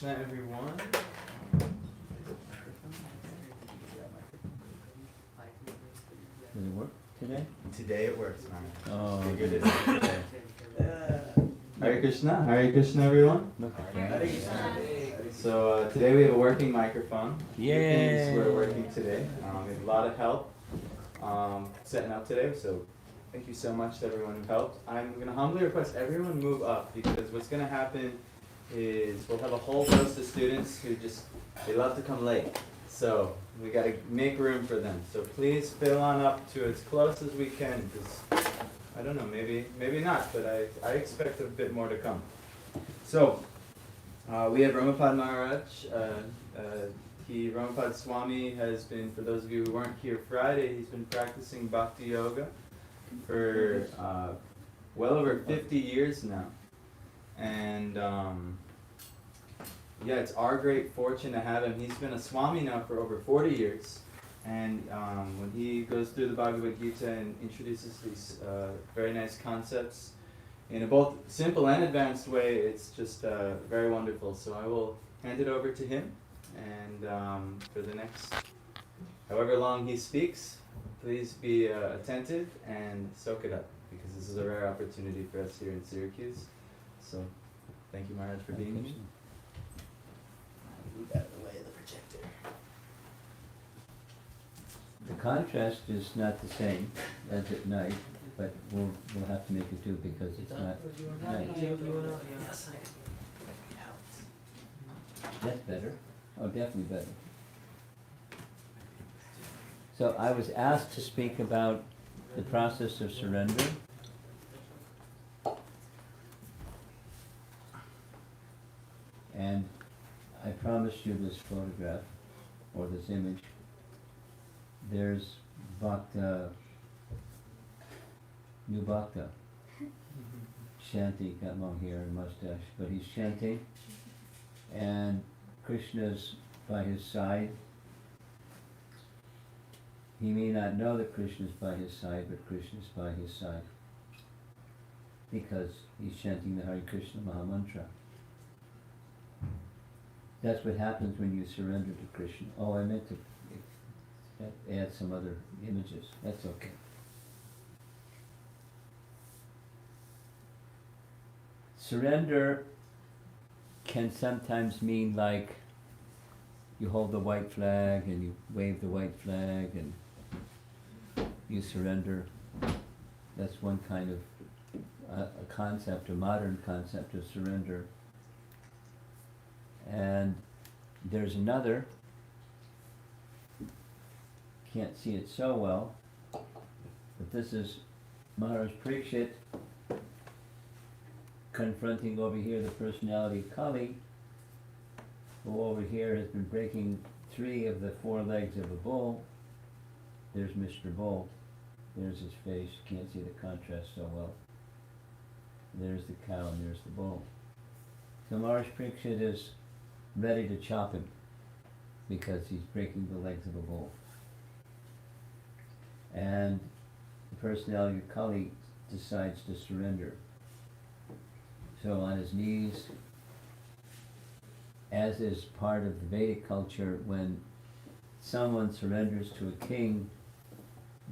Krishna, everyone. Does it work today? Today it works, man. Oh, Figured it out today. Hare Krishna, everyone. okay. So today we have a working microphone. Yay! Things were working today. We have a lot of help setting up today. So thank you so much to everyone who helped. I'm going to humbly request everyone move up because what's going to happen is we'll have a whole host of students who they love to come late. So we got to make room for them. So please fill on up to as close as we can because I don't know, maybe not, but I expect a bit more to come. So we have Ramapad Maharaj. Ramapad Swami has been, for those of you who weren't here Friday, he's been practicing Bhakti Yoga for well over 50 years now. And yeah, it's our great fortune to have him. He's been a Swami now for over 40 years. And when he goes through the Bhagavad Gita and introduces these very nice concepts in a both simple and advanced way, it's just very wonderful. So I will hand it over to him. And for the next however long he speaks, please be attentive and soak it up, because this is a rare opportunity for us here in Syracuse. So thank you, Maharaj, for being here. Move out of the way of the projector. The contrast is not the same as at night, but we'll have to make it do because it's not night. Yes, That's better. Oh, definitely better. So I was asked to speak about the process of surrender. And I promised you this photograph, or this image. There's Bhakta, new Bhakta, Shanti, got long hair and mustache, but he's Shanti, and Krishna's by his side. He may not know that Krishna's by his side, but Krishna's by his side, because he's chanting the Hare Krishna Maha Mantra. That's what happens when you surrender to Krishna. Oh, I meant to add some other images. That's okay. Surrender can sometimes mean like you hold the white flag and you wave the white flag and you surrender. That's one kind of a concept, a modern concept of surrender. And there's another, can't see it so well, but this is Maharaj Parikshit confronting over here the personality of Kali, who over here has been breaking 3 of the 4 legs of a bull. There's Mr. Bull. There's his face. You can't see the contrast so well. There's the cow and there's the bull. So Maharaj Parikshit is ready to chop him because he's breaking the legs of a bull. And the personality of Kali decides to surrender. So on his knees, as is part of the Vedic culture, when someone surrenders to a king,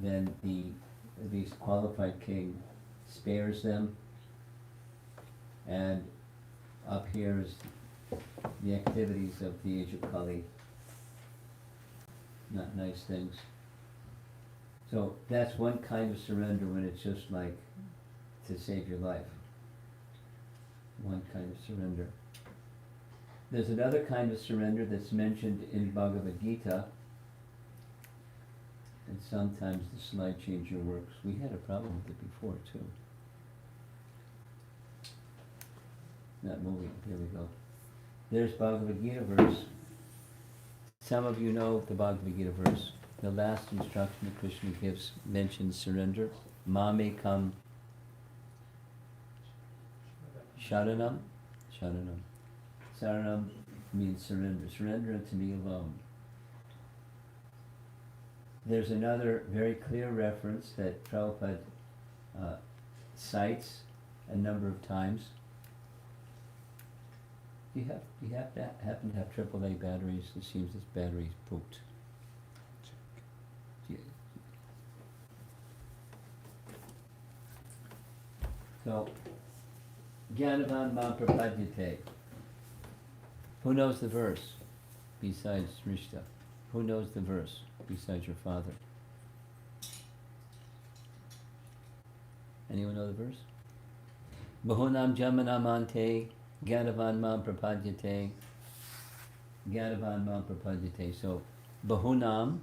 then the at least qualified king spares them. And up here is the activities of the age of Kali. Not nice things. So that's one kind of surrender, when it's just like to save your life. One kind of surrender. There's another kind of surrender that's mentioned in Bhagavad Gita, and sometimes the slide changer works. We had a problem with it before too. Not moving. Here we go. There's Bhagavad Gita verse. Some of you know the Bhagavad Gita verse. The last instruction that Krishna gives mentions surrender. Mamekam sharanam. Sharanam. Saranam means surrender. Surrender unto me alone. There's another very clear reference that Prabhupada cites a number of times. you have to happen to have AAA batteries? It seems this battery's pooped. Do you- So, Gyanavan ma prapadyate. Who knows the verse besides Rishta? Who knows the verse besides your father? Anyone know the verse? Bahunam jamanamante Gyanavan mam prapadyate. Gyanavan mam prapadyate. So, Bahunam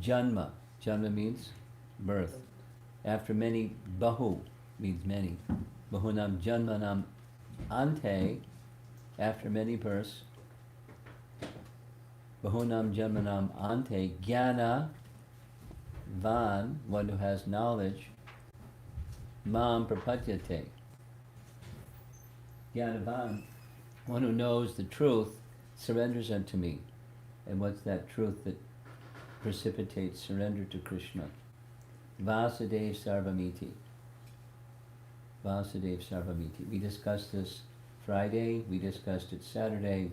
Janma. Janma means birth. After many, Bahu means many. Bahunam Janmanam Ante, after many births. Bahunam Janmanam Ante, Jnana Van, one who has knowledge. Mam Prapadyate. Jnanavan, one who knows the truth, surrenders unto me. And what's that truth that precipitates surrender to Krishna? Vasudev Sarvamiti. Vasudev Sarvamiti. We discussed this Friday, we discussed it Saturday,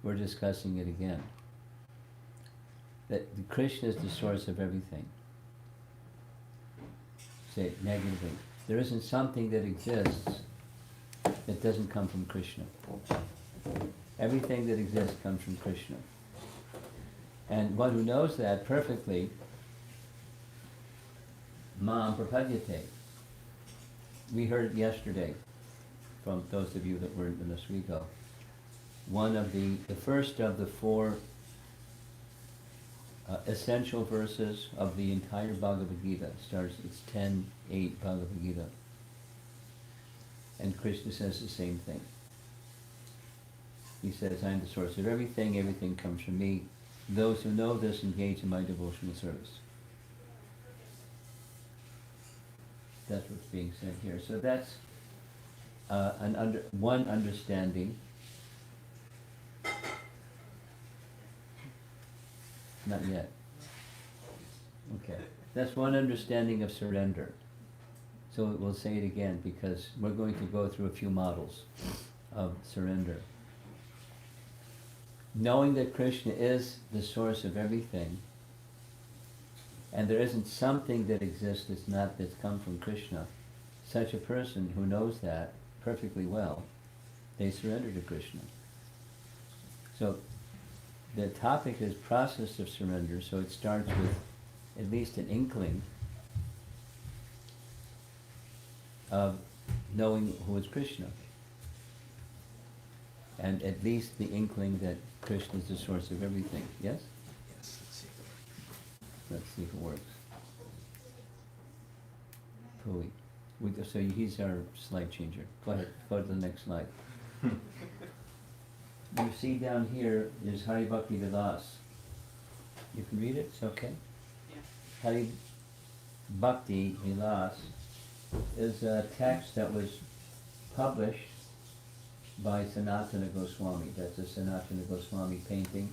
we're discussing it again. That Krishna is the source of everything. Say it negatively. There isn't something that exists that doesn't come from Krishna. Everything that exists comes from Krishna. And one who knows that perfectly, Mam Prapadyate. We heard yesterday from those of you that were in Oswego. One of the first of the four essential verses of the entire Bhagavad Gita starts, it's 10:8 Bhagavad Gita. And Krishna says the same thing. He says, I am the source of everything, everything comes from me. Those who know this engage in my devotional service. That's what's being said here. So that's one understanding. Not yet. Okay. That's one understanding of surrender. So we'll say it again because we're going to go through a few models of surrender. Knowing that Krishna is the source of everything, and there isn't something that exists that's come from Krishna, such a person who knows that perfectly well, they surrender to Krishna. So the topic is process of surrender, so it starts with at least an inkling of knowing who is Krishna. And at least the inkling that Krishna is the source of everything. Yes? Yes, let's see. Let's see if it works. Cool. So he's our slide changer. Go ahead, go to the next slide. You see down here is Hari Bhakti Vilas. You can read it, it's okay? Yeah. Hari Bhakti Vilas is a text that was published by Sanatana Goswami. That's a Sanatana Goswami painting.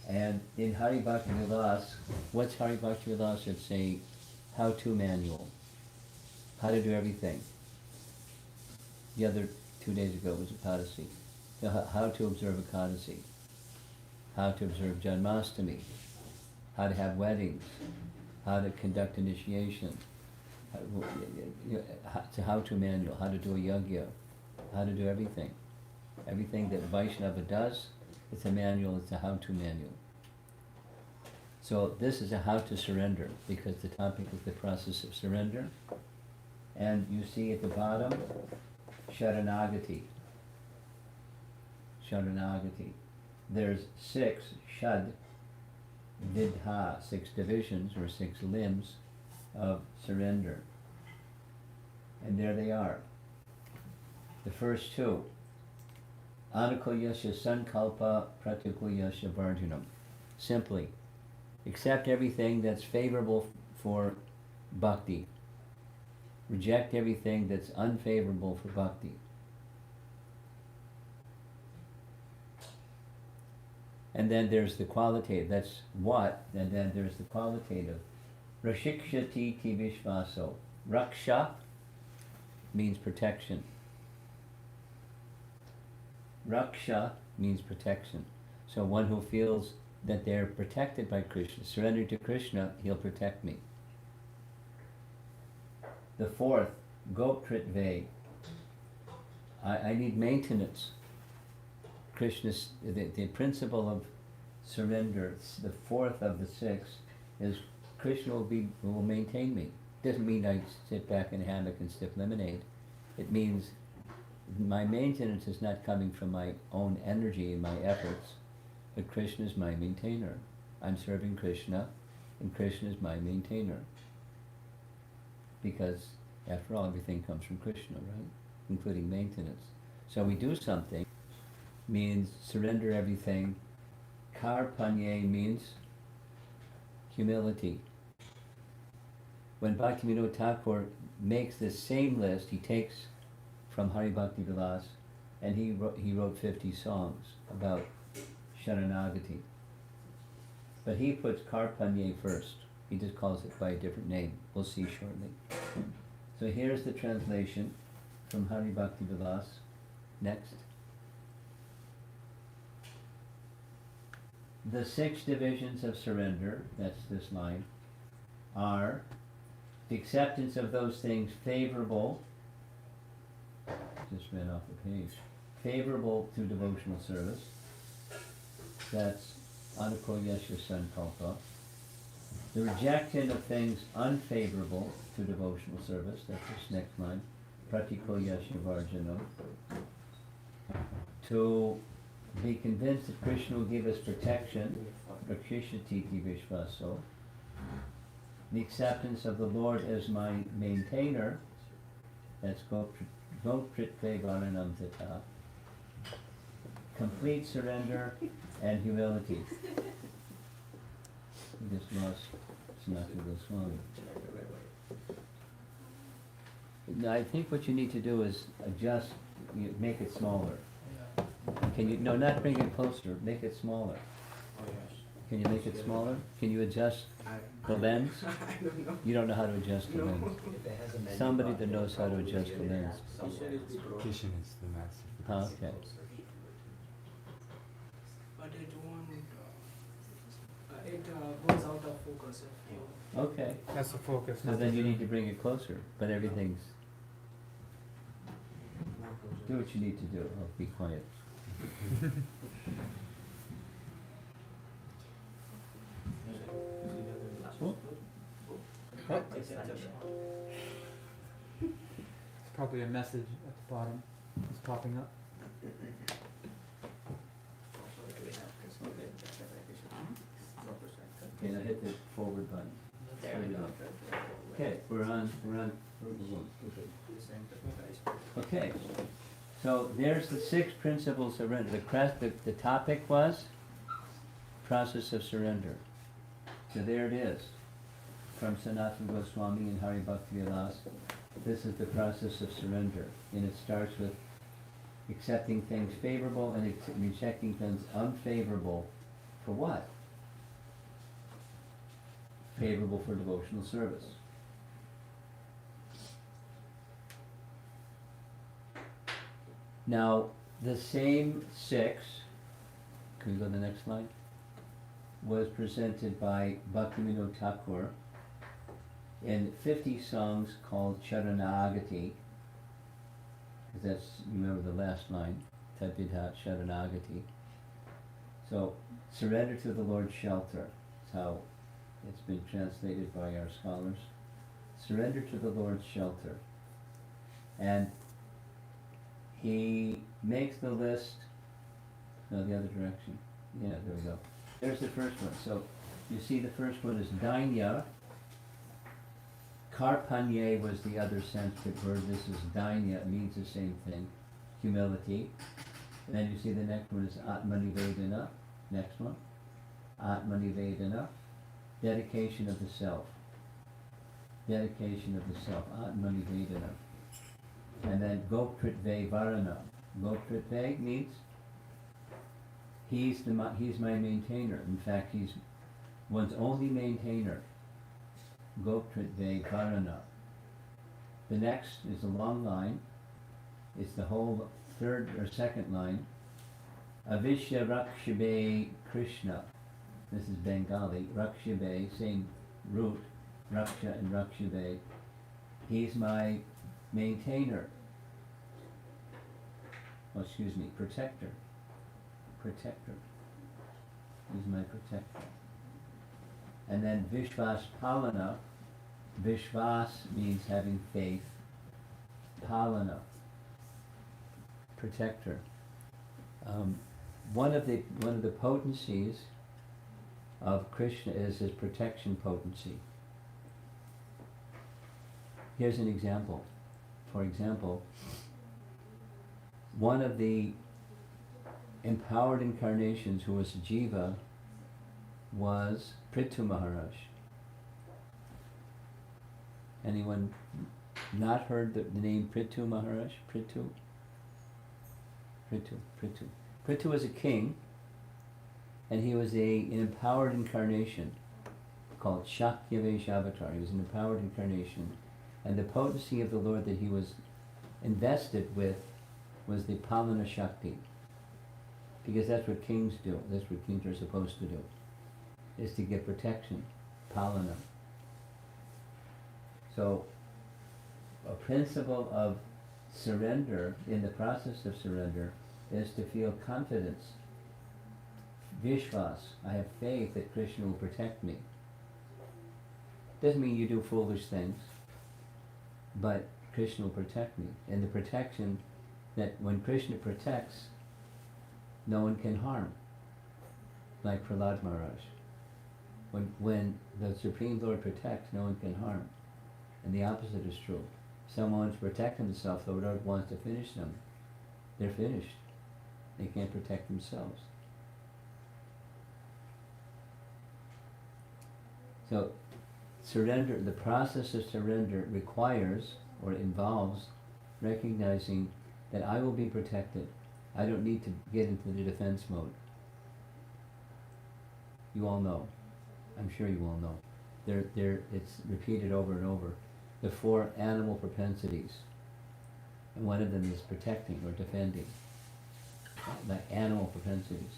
And in Hari Bhakti Vilas, what's Hari Bhakti Vilas? It's a how-to manual. How to do everything. The other 2 days ago was Ekadasi. How to observe Ekadasi. How to observe Janmashtami. How to have weddings. How to conduct initiation. It's a how-to manual. How to do a yajna. How to do everything. Everything that Vaishnava does, it's a manual, it's a how-to manual. So this is a how to surrender, because the topic is the process of surrender. And you see at the bottom, Sharanagati. Sharanagati. There's 6 Shad Vidha, 6 divisions or 6 limbs of surrender. And there they are. The first 2, Anukulyasya Sankalpa Pratikulyasya Varjanam. Simply, accept everything that's favorable for bhakti. Reject everything that's unfavorable for bhakti. And then there's the qualitative, that's what, and then there's the qualitative. Rashikshati ti vishvaso. Raksha means protection. Raksha means protection. So one who feels that they're protected by Krishna, surrender to Krishna, he'll protect me. The fourth, Gopritve. I need maintenance. Krishna's, the principle of surrender, the fourth of the six, is Krishna will maintain me. Doesn't mean I sit back in a hammock and sip lemonade. It means my maintenance is not coming from my own energy and my efforts, but Krishna is my maintainer. I'm serving Krishna, and Krishna is my maintainer. Because, after all, everything comes from Krishna, right? Including maintenance. So we do something, means surrender everything. Karpanye means humility. When Bhaktivinoda Thakur makes this same list, he takes from Hari Bhakti Vilas, and he wrote 50 songs about Sharanagati. But he puts Karpanye first. He just calls it by a different name. We'll see shortly. So here's the translation from Hari Bhakti Vilas. Next. The 6 divisions of surrender, that's this line, are the acceptance of those things favorable, just read off the page, favorable to devotional service, that's Anukolyasya Sankalpa. The rejection of things unfavorable to devotional service, that's this next line, Pratikolyasya Varjana. To be convinced that Krishna will give us protection, Prakshishati Vishvaso. The acceptance of the Lord as my maintainer, that's Gopritve Varanam Tata. Complete surrender and humility. We just lost Sanatana Goswami. Now, I think what you need to do is adjust, make it smaller. Can you, no, not bring it closer, make it smaller. Can you make it smaller? Can you adjust the lens? I don't know. You don't know how to adjust the lens. Somebody that knows how to adjust the lens. Kishan is the master. Okay. But it won't, it goes out of focus. Okay. That's the focus. So then you need to bring it closer, but everything's, do what you need to do. Oh, be quiet. It's probably a message at the bottom. It's popping up. Okay, now hit the forward button. There we go. Okay, we're on. Okay, so there's the 6 principles of surrender. The topic was process of surrender. So there it is, from Sanatana Goswami and Hari Bhakti Vilas. This is the process of surrender, and it starts with accepting things favorable and rejecting things unfavorable. For what? Favorable for devotional service. Now, the same 6, can we go to the next slide, was presented by Bhaktivinoda Thakur in 50 songs called Charanagati, because that's, remember the last line, Tadvidhat Charanagati. So, surrender to the Lord's shelter, that's how it's been translated by our scholars. Surrender to the Lord's shelter. And he makes the list, no, the other direction. Yeah, there we go. There's the first one. So you see the first one is Dainya. Karpanye was the other Sanskrit word. This is Dainya. It means the same thing. Humility. And then you see the next one is Atmanivedana. Next one. Atmanivedana. Dedication of the self. Dedication of the self. Atmanivedana. And then Gopritve Varana. Gopritve means he's my maintainer. In fact, he's one's only maintainer. Gopritve Varana. The next is a long line. It's the whole third or second line. Avishya Rakshabe Krishna. This is Bengali. Rakshabe, same root, Raksha and Rakshabe. He's my maintainer. Oh, excuse me, protector. Protector. He's my protector. And then Vishvas Palana. Vishvas means having faith. Palana. Protector. One of the potencies of Krishna is his protection potency. Here's an example. For example, one of the empowered incarnations who was Jiva was Prithu Maharaj. Anyone not heard the name Prithu Maharaj? Prithu? Prithu was a king, and he was an empowered incarnation called Shakyavesh Avatar. He was an empowered incarnation, and the potency of the Lord that he was invested with was the Palana Shakti, because that's what kings do. That's what kings are supposed to do, is to give protection, Palana. So, a principle of surrender, in the process of surrender, is to feel confidence. Vishvas, I have faith that Krishna will protect me. Doesn't mean you do foolish things, but Krishna will protect me. And the protection that when Krishna protects, no one can harm. Like Prahlad Maharaj. When the Supreme Lord protects, no one can harm. And the opposite is true. If someone wants to protect himself, the Lord wants to finish them. They're finished. They can't protect themselves. So, surrender, the process of surrender requires or involves recognizing that I will be protected. I don't need to get into the defense mode. You all know. I'm sure you all know. It's repeated over and over. The 4 animal propensities. And one of them is protecting or defending. Like animal propensities.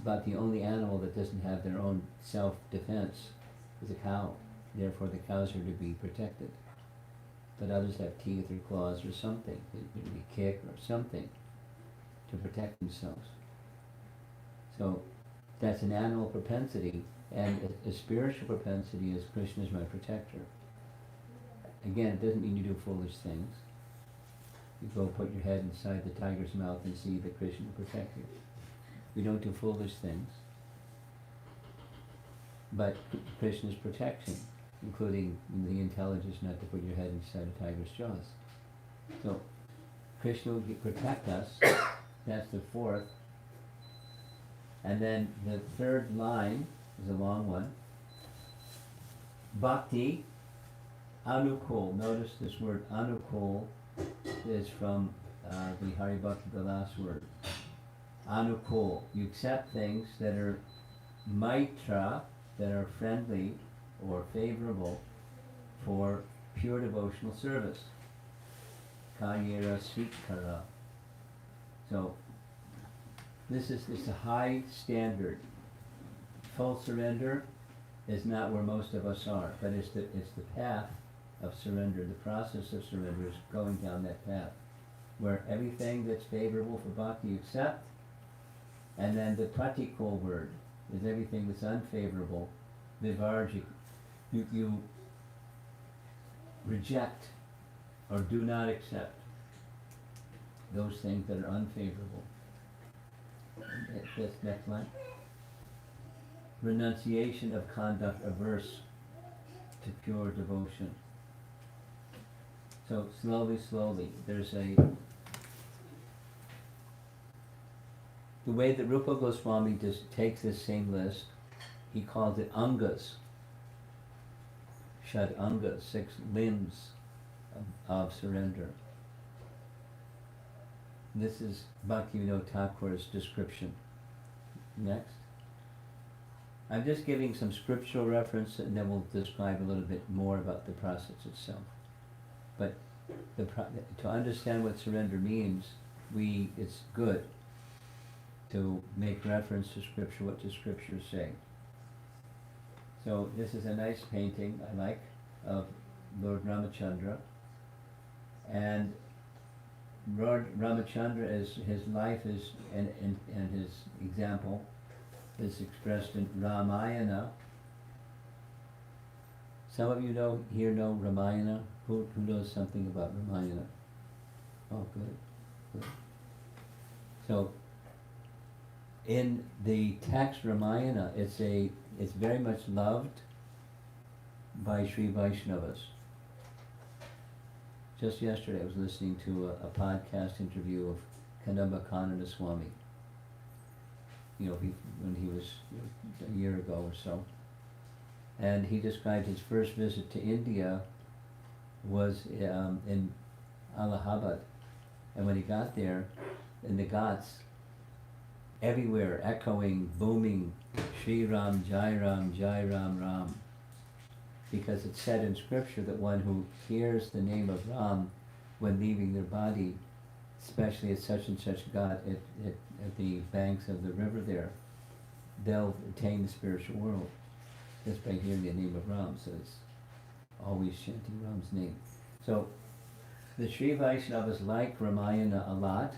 But the only animal that doesn't have their own self-defense is a cow. Therefore the cows are to be protected. But others have teeth or claws or something. They kick or something to protect themselves. So that's an animal propensity, and a spiritual propensity is Krishna is my protector. Again, it doesn't mean you do foolish things. You go put your head inside the tiger's mouth and see that Krishna will protect you. We don't do foolish things. But Krishna's protection, including the intelligence not to put your head inside a tiger's jaws. So, Krishna will protect us. That's the 4th. And then the 3rd line is a long one. Bhakti Anukul. Notice this word Anukul is from the Hari Bhakti, the last word. Anukul. You accept things that are maitra, that are friendly or favorable for pure devotional service. Kanyera Svikara. So, this is a high standard. Full surrender is not where most of us are, but it's the path of surrender. The process of surrender is going down that path, where everything that's favorable for bhakti you accept, and then the pratikul word is everything that's unfavorable, vivarji, you reject or do not accept those things that are unfavorable. That's next line. Renunciation of conduct averse to pure devotion. So slowly, there's the way that Rupa Goswami just takes this same list, he calls it angas. Shad angas, 6 limbs of surrender. This is Bhaktivinoda Thakur's description. Next. I'm just giving some scriptural reference and then we'll describe a little bit more about the process itself. But to understand what surrender means, it's good to make reference to Scripture, what the Scriptures say. So this is a nice painting I like of Lord Ramachandra, and Lord Ramachandra is his life is and his example is expressed in Ramayana. Some of you know Ramayana. Who knows something about Ramayana? Oh, good. So, in the text Ramayana, it's very much loved by Sri Vaishnavas. Just yesterday, I was listening to a podcast interview of Kanamba Swami. When he was a year ago or so, and he described his first visit to India was in Allahabad. And when he got there, in the Ghats, everywhere echoing, booming, Shri Ram, Jai Ram, Jai Ram, Ram. Because it's said in Scripture that one who hears the name of Ram when leaving their body, especially at such and such Ghat at the banks of the river there, they'll attain the spiritual world just by hearing the name of Ram. So it's always chanting Ram's name. So the Sri Vaishnavas like Ramayana a lot,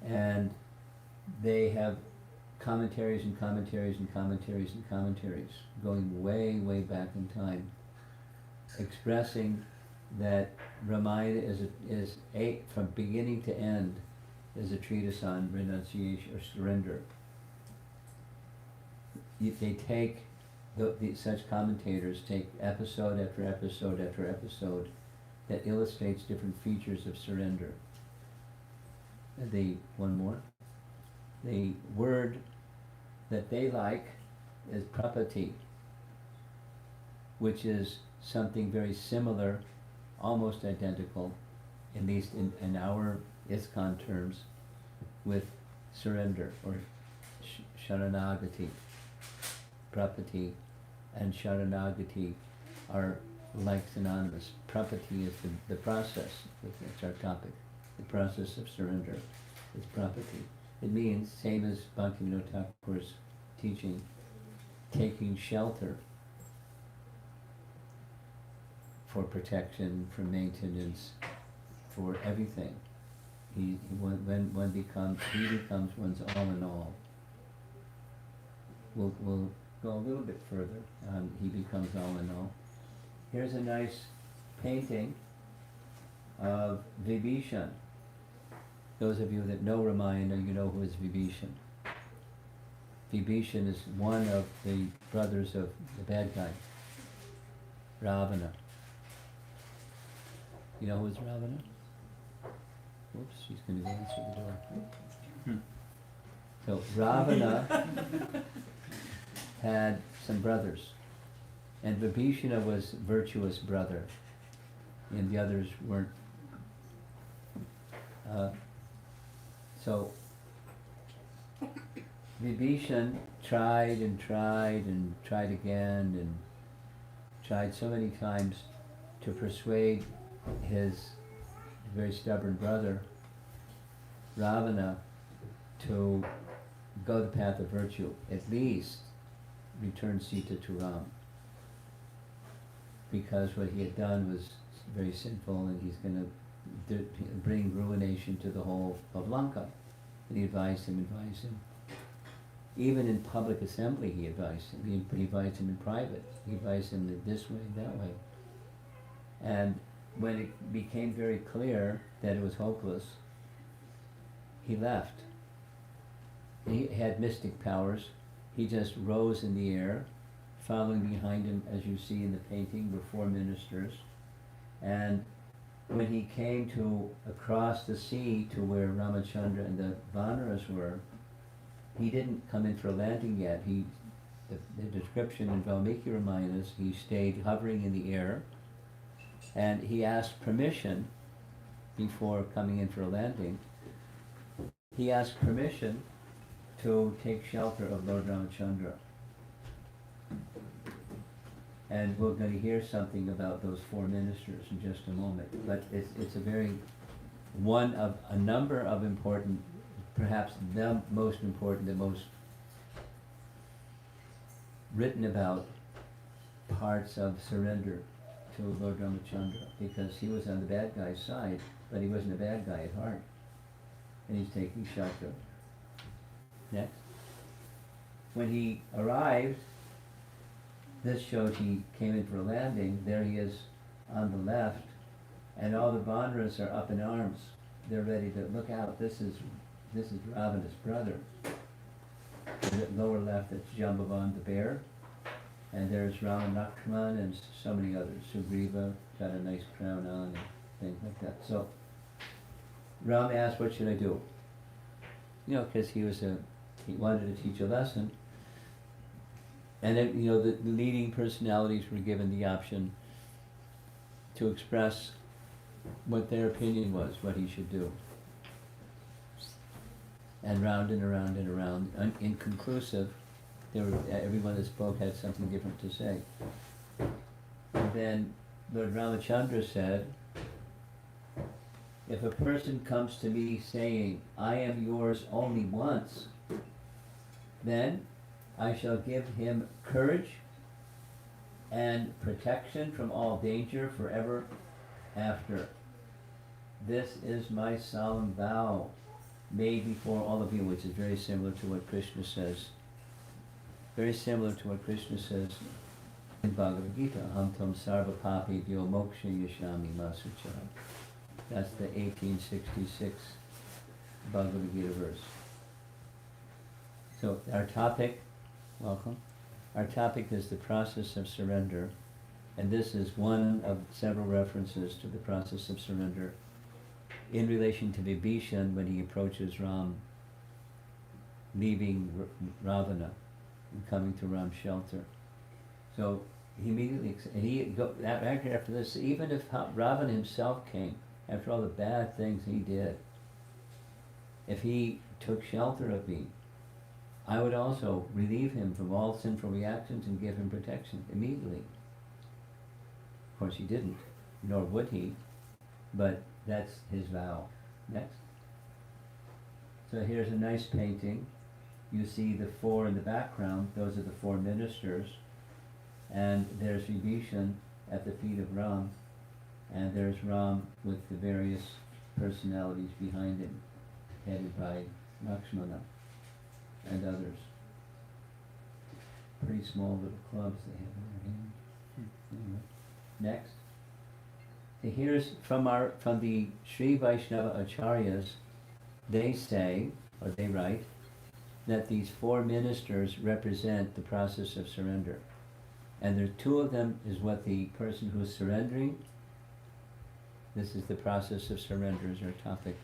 and they have commentaries and commentaries and commentaries and commentaries going way, way back in time, expressing that Ramayana is from beginning to end is a treatise on renunciation or surrender. They take such commentators take episode after episode after episode that illustrates different features of surrender. One more. The word that they like is prapati, which is something very similar, almost identical, at least in our ISKCON terms, with surrender or sharanagati. Prapati and sharanagati are like synonymous. Prapati is the process, that's our topic. The process of surrender is prapati. It means, same as Bhaktivinoda Thakur's teaching, taking shelter for protection, for maintenance, for everything. He becomes one's all in all. We'll go a little bit further. He becomes all in all. Here's a nice painting of Vibhishan. Those of you that know Ramayana, you know who is Vibhishan. Vibhishan is one of the brothers of the bad guy, Ravana. You know who is Ravana? Whoops, she's going to answer the door. So Ravana had some brothers, and Vibhishana was virtuous brother, and the others weren't. So Vibhishan tried and tried and tried again and tried so many times to persuade his very stubborn brother Ravana to go the path of virtue, at least return Sita to Ram, because what he had done was very sinful and he's going to bring ruination to the whole of Lanka. And he advised him. Even in public assembly he advised him. He advised him in private. He advised him this way, that way. And when it became very clear that it was hopeless, he left. He had mystic powers. He just rose in the air. Following behind him, as you see in the painting, were 4 ministers. And when he came to across the sea to where Ramachandra and the Vanaras were, he didn't come in for a landing yet. The description in Valmiki Ramayana is he stayed hovering in the air, and he asked permission before coming in for a landing. He asked permission to take shelter of Lord Ramachandra. And we're going to hear something about those 4 ministers in just a moment. But it's a very one of a number of important, perhaps the most important, the most written about parts of surrender to Lord Ramachandra, because he was on the bad guy's side, but he wasn't a bad guy at heart. And he's taking shelter. Next. When he arrived, this showed he came in for a landing. There he is on the left, and all the Vanras are up in arms. They're ready to look out. This is Ravana's brother. The lower left, it's Jambavan the bear, and there's Rama Lakshman and so many others. Sugriva got a nice crown on and things like that. So Ram asked, "What should I do?" You know, because he wanted to teach a lesson. And then, you know, the leading personalities were given the option to express what their opinion was, what he should do. And round and around and around, inconclusive, everyone that spoke had something different to say. And then Lord Ramachandra said, "If a person comes to me saying, 'I am yours only once,' then I shall give him courage and protection from all danger forever after. This is my solemn vow made before all of you," which is very similar to what Krishna says. Very similar to what Krishna says in Bhagavad Gita. Aham tam sarva papi vyo moksha yashami masucha. That's the 1866 Bhagavad Gita verse. So our topic, welcome. Our topic is the process of surrender, and this is one of several references to the process of surrender in relation to Vibhishan when he approaches Ram, leaving Ravana and coming to Ram's shelter. So he immediately, after this, even if Ravana himself came, after all the bad things he did, if he took shelter of me, I would also relieve him from all sinful reactions and give him protection immediately. Of course he didn't, nor would he, but that's his vow. Next. So here's a nice painting. You see the four in the background, those are the four ministers, and there's Vibhishan at the feet of Ram, and there's Ram with the various personalities behind him, headed by Lakshmana and others. Pretty small little clubs they have in their hand. Anyway. Next. So here's from the Sri Vaishnava Acharyas, they say, or they write, that these four ministers represent the process of surrender. And there are two of them is what the person who's surrendering, this is the process of surrender is our topic.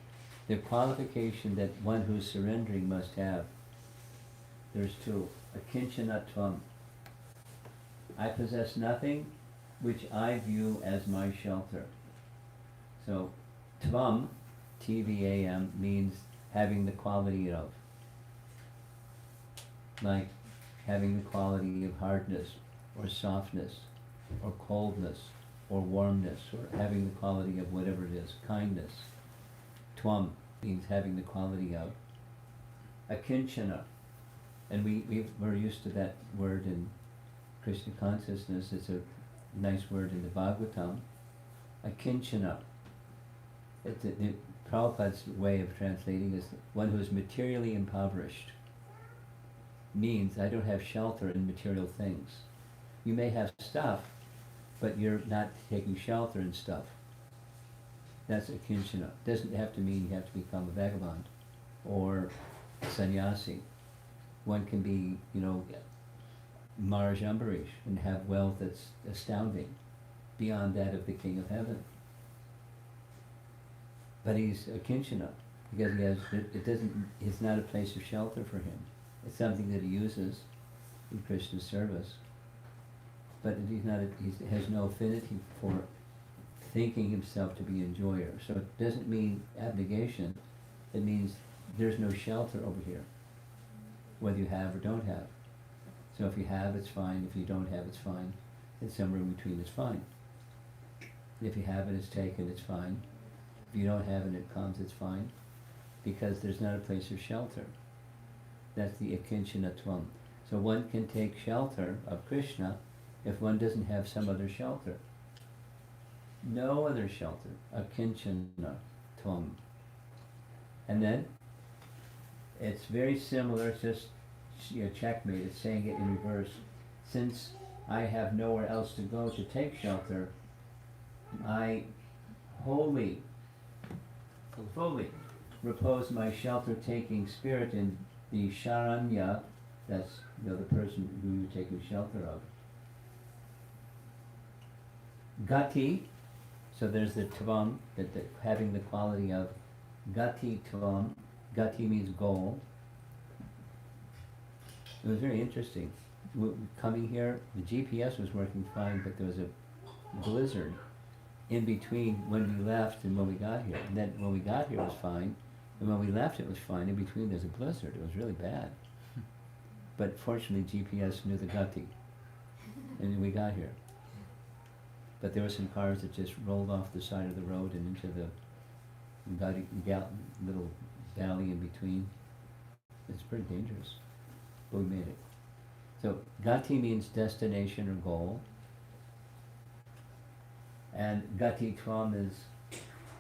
The qualification that one who's surrendering must have. There's two. Akinchanatvam. I possess nothing which I view as my shelter. So, tvam, T-V-A-M, means having the quality of. Like having the quality of hardness, or softness, or coldness, or warmness, or having the quality of whatever it is, kindness. Tvam means having the quality of. Akinchana, and we're used to that word in Krishna consciousness. It's a nice word in the Bhagavatam. Akinchana. Prabhupada's way of translating is one who is materially impoverished. Means I don't have shelter in material things. You may have stuff, but you're not taking shelter in stuff. That's a kinchana. Doesn't have to mean you have to become a vagabond or a sannyasi. One can be, Maharaj Ambarish and have wealth that's astounding, beyond that of the King of Heaven. But he's a kinchana because it's not a place of shelter for him. It's something that he uses in Krishna's service. But he has no affinity for thinking himself to be enjoyer. So it doesn't mean abnegation. It means there's no shelter over here, whether you have or don't have. So if you have, it's fine. If you don't have, it's fine. And somewhere in between is fine. If you have it, it's taken, it's fine. If you don't have it, it comes, it's fine. Because there's not a place of shelter. That's the akinchanatvam. So one can take shelter of Krishna if one doesn't have some other shelter. No other shelter. Akinchanatvam. And then, it's very similar, it's just, checkmate, it's saying it in reverse. Since I have nowhere else to go to take shelter, I fully repose my shelter-taking spirit in the Sharanya, that's the person who you're taking shelter of. Gati, so there's the tvam, having the quality of Gati tvam. Gati means goal. It was very interesting. Coming here, the GPS was working fine, but there was a blizzard in between when we left and when we got here. And then when we got here it was fine, and when we left it was fine. In between there's a blizzard. It was really bad. But fortunately GPS knew the Gati, and we got here. But there were some cars that just rolled off the side of the road and into the little valley in between. It's pretty dangerous, but we made it. So Gati means destination or goal, and Gati Tvam is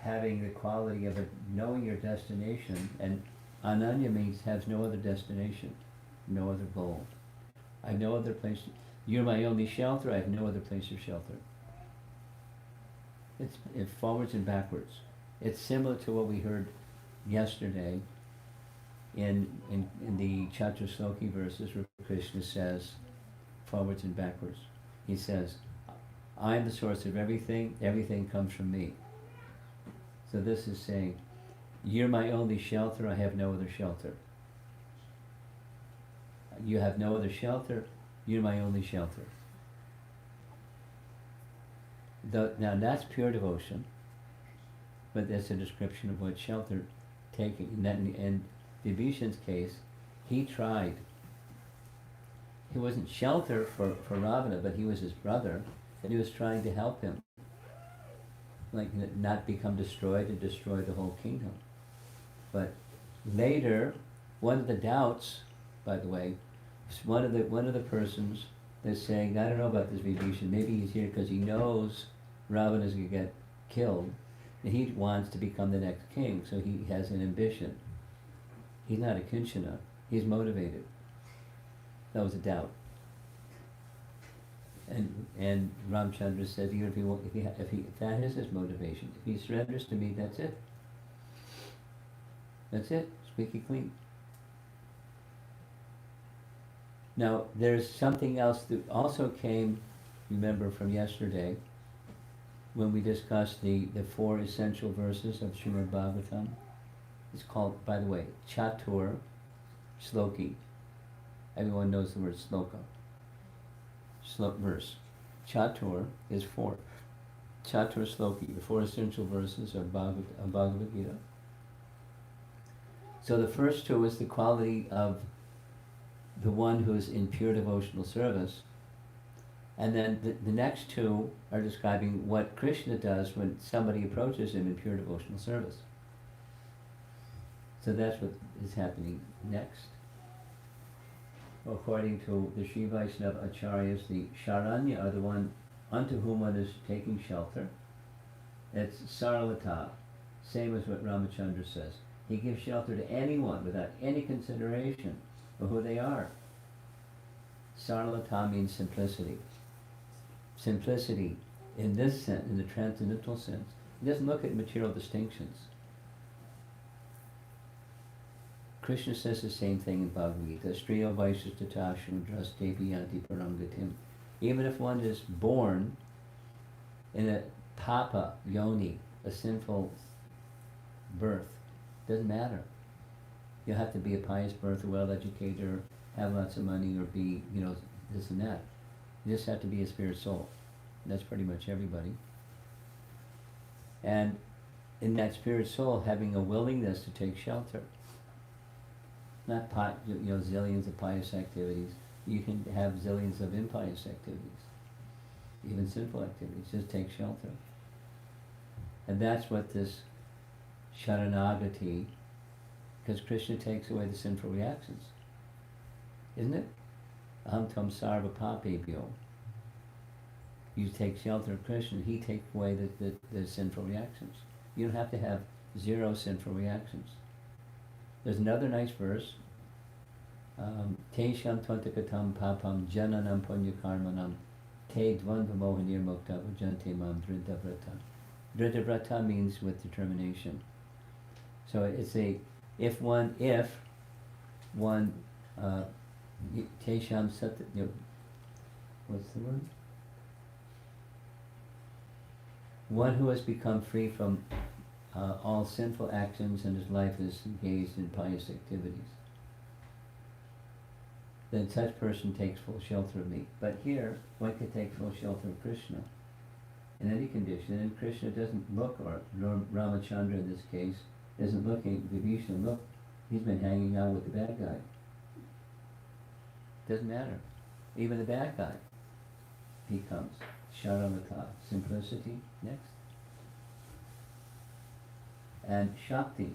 having the quality of knowing your destination, and Ananya means has no other destination, no other goal. I have no other place. You're my only shelter. I have no other place of shelter. It's forwards and backwards. It's similar to what we heard yesterday in the Chatusloki verses where Krishna says forwards and backwards. He says, I am the source of everything, everything comes from me. So this is saying, you're my only shelter, I have no other shelter. You have no other shelter, you're my only shelter. Now that's pure devotion, but that's a description of what shelter taking. In Vibhishan's case, he tried. He wasn't shelter for Ravana, but he was his brother, and he was trying to help him. Like not become destroyed and destroy the whole kingdom. But later, one of the doubts, by the way, one of the persons that's saying, I don't know about this Vibhishan, maybe he's here because he knows Ravana is going to get killed, and he wants to become the next king, so he has an ambition. He's not a kinchana, he's motivated. That was a doubt. And Ramchandra said, if that is his motivation, if he surrenders to me, that's it. That's it, squeaky clean. Now, there's something else that also came, remember from yesterday, when we discussed the 4 essential verses of Srimad Bhagavatam. It's called, by the way, Chatur Sloki. Everyone knows the word sloka. Verse. Chatur is 4. Chatur Sloki, the 4 essential verses of Bhagavad Gita. So the first 2 is the quality of the one who is in pure devotional service. And then the next 2 are describing what Krishna does when somebody approaches him in pure devotional service. So that's what is happening next. According to the Sri Vaishnava Acharyas, the Sharanya are the one unto whom one is taking shelter. It's Saralata, same as what Ramachandra says. He gives shelter to anyone without any consideration of who they are. Saralata means simplicity. Simplicity in this sense, in the transcendental sense. He doesn't look at material distinctions. Krishna says the same thing in Bhagavad Gita. Striyo vaishas tata shudras deviyanti parangatim. Even if one is born in a papa yoni, a sinful birth, doesn't matter. You have to be a pious birth, a well-educated, or have lots of money, or be, this and that. You just have to be a spirit soul. That's pretty much everybody. And in that spirit soul, having a willingness to take shelter. Not zillions of pious activities. You can have zillions of impious activities, even sinful activities. Just take shelter. And that's what this Sharanagati, because Krishna takes away the sinful reactions. Isn't it? Aham tvam sarva papebhyo. You take shelter of Krishna, he takes away the sinful reactions. You don't have to have zero sinful reactions. There's another nice verse. Tesham tvantakatam papam jananam punyakarmanam te dvandvamohanir mukta ujante mam dhridavrata. Dhridavrata means with determination. So it's if one tesham sat, what's the word? One who has become free from all sinful actions and his life is engaged in pious activities, then such person takes full shelter of me. But here, one can take full shelter of Krishna in any condition, and Krishna doesn't look, or Ramachandra in this case, isn't looking, Vibhishana, look, he's been hanging out with the bad guy. Doesn't matter. Even the bad guy, he comes. Sharamata, simplicity, next. And Shakti,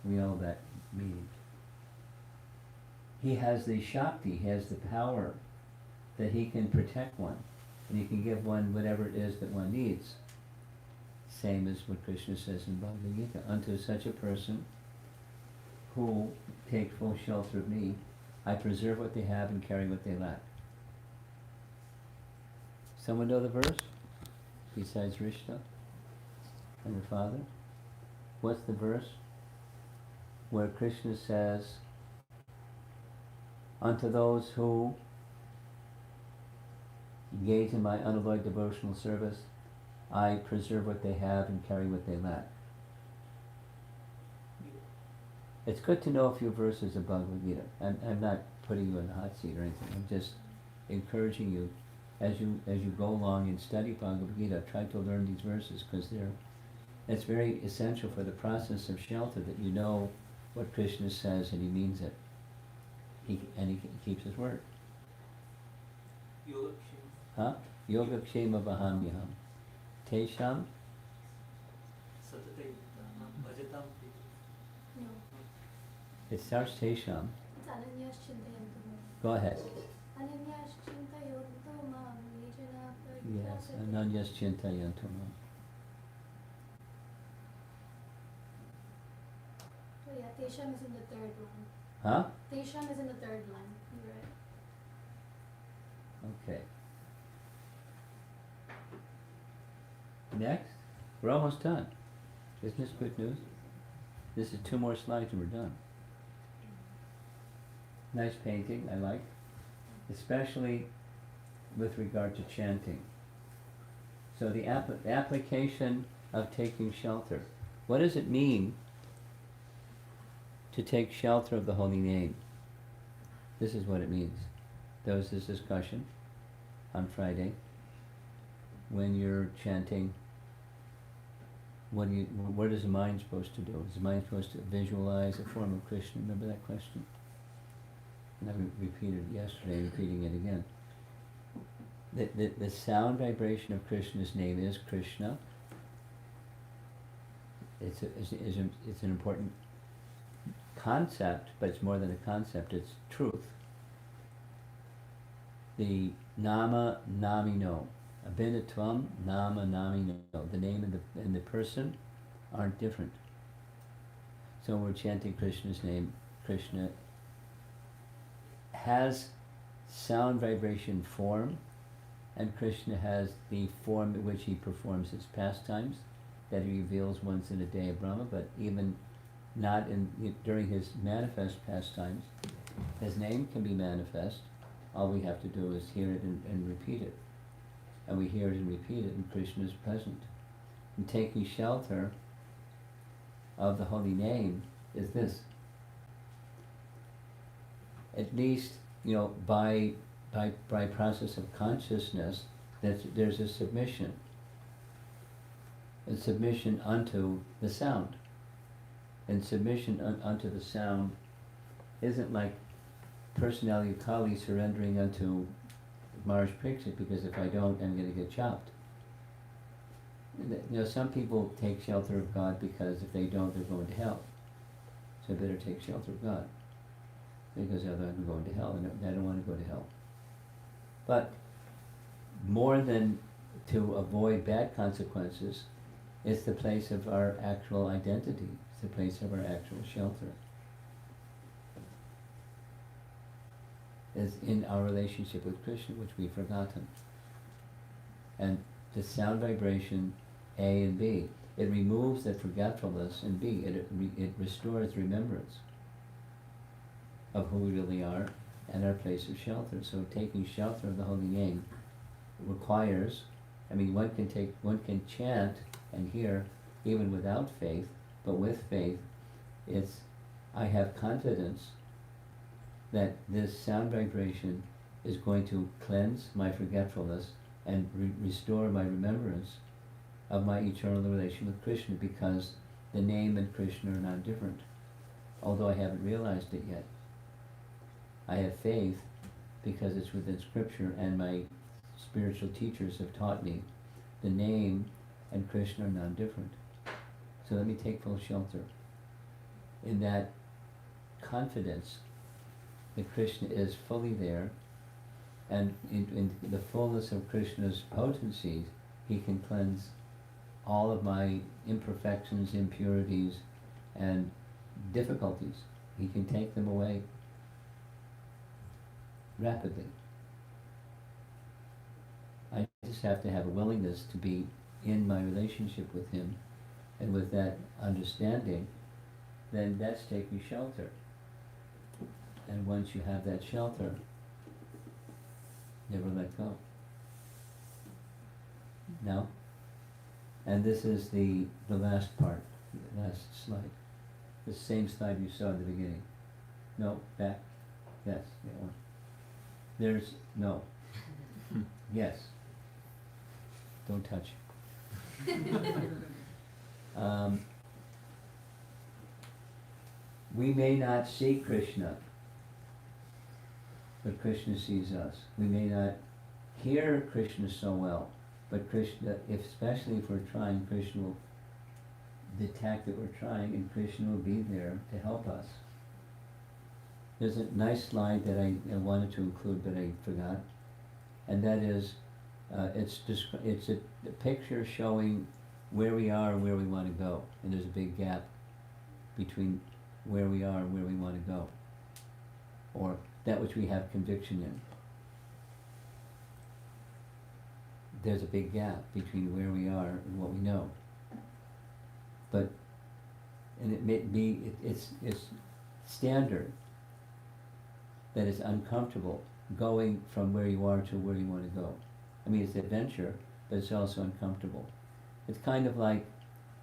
we know that meaning. He has the Shakti, he has the power that he can protect one, and he can give one whatever it is that one needs. Same as what Krishna says in Bhagavad Gita. Unto such a person who take full shelter of me, I preserve what they have and carry what they lack. Someone know the verse? Besides Rishta and her father? What's the verse where Krishna says, unto those who engage in my unalloyed devotional service, I preserve what they have and carry what they lack. It's good to know a few verses of Bhagavad Gita. I'm not putting you in the hot seat or anything. I'm just encouraging you as you go along and study Bhagavad Gita, try to learn these verses, because it's very essential for the process of shelter that you know what Krishna says and he means it. He keeps his word. Huh? Yoga Kshema Vahamyaham. Tesham? No. It starts Tesham. It's Ananya's Chintayantam. Go ahead. Ananya's Chintayantam Mam Nijana Yes, Ananyas Chintayantam. Oh yeah, Tesham is in the third line. Huh? Tesham is in the third line. You're right. Okay. Next. We're almost done. Isn't this good news? This is 2 more slides and we're done. Nice painting, I like. Especially with regard to chanting. So the application of taking shelter. What does it mean to take shelter of the holy name? This is what it means. There was this discussion on Friday when you're chanting. What is the mind supposed to do? Is the mind supposed to visualize a form of Krishna? Remember that question? And I repeated it yesterday, repeating it again. The sound vibration of Krishna's name is Krishna. It's an important concept, but it's more than a concept, it's truth. The nama namino, abhinatvam nama namino, the name and the person aren't different. So when we're chanting Krishna's name, Krishna has sound vibration form, and Krishna has the form in which he performs his pastimes, that he reveals once in a day of Brahma, but even not during his manifest pastimes. His name can be manifest. All we have to do is hear it and repeat it. And we hear it and repeat it, and Krishna is present. And taking shelter of the holy name is this. At least, by process of consciousness, that there's a submission unto the sound. And submission unto the sound isn't like personality of Kali surrendering unto Mars Prixit, because if I don't, I'm going to get chopped. You know, some people take shelter of God because if they don't, they're going to hell. So I better take shelter of God, because otherwise I'm going to hell, and I don't want to go to hell. But more than to avoid bad consequences, it's the place of our actual identity. It's the place of our actual shelter. Is in our relationship with Krishna, which we've forgotten. And the sound vibration A and B, it removes the forgetfulness, and B, it restores remembrance of who we really are and our place of shelter. So taking shelter of the holy name requires, I mean, one can chant and hear even without faith, but with faith, it's, I have confidence that this sound vibration is going to cleanse my forgetfulness and restore my remembrance of my eternal relation with Krishna, because the name and Krishna are not different, although I haven't realized it yet. I have faith because it's within Scripture, and my spiritual teachers have taught me the name and Krishna are non-different. So let me take full shelter in that confidence that Krishna is fully there, and in the fullness of Krishna's potencies, he can cleanse all of my imperfections, impurities, and difficulties. He can take them away rapidly. I just have to have a willingness to be in my relationship with him, and with that understanding, then that's taking shelter. And once you have that shelter, never let go. Now, and this is the last part, the last slide. The same slide you saw at the beginning. No, back. Yes, that one. There's, no. Yes. Don't touch. We may not see Krishna, but Krishna sees us. We may not hear Krishna so well, but Krishna, especially if we're trying, Krishna will detect that we're trying, and Krishna will be there to help us. There's a nice slide that I wanted to include, but I forgot, and that is, it's a picture showing where we are and where we want to go, and there's a big gap between where we are and where we want to go, or that which we have conviction in. There's a big gap between where we are and what we know. But, and it may be, it's standard that it's uncomfortable going from where you are to where you want to go. I mean, it's adventure, but it's also uncomfortable. It's kind of like,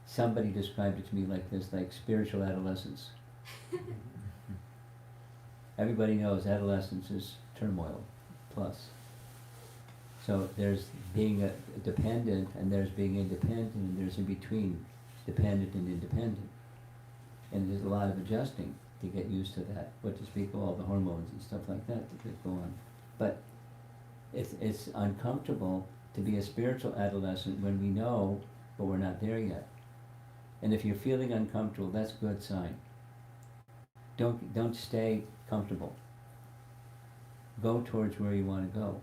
somebody described it to me like this, like spiritual adolescence. Everybody knows adolescence is turmoil, plus. So there's being a dependent, and there's being independent, and there's in between dependent and independent. And there's a lot of adjusting to get used to that, what to speak of all the hormones and stuff like that go on. But it's uncomfortable to be a spiritual adolescent when we know, but we're not there yet. And if you're feeling uncomfortable, that's a good sign. Don't stay comfortable. Go towards where you want to go.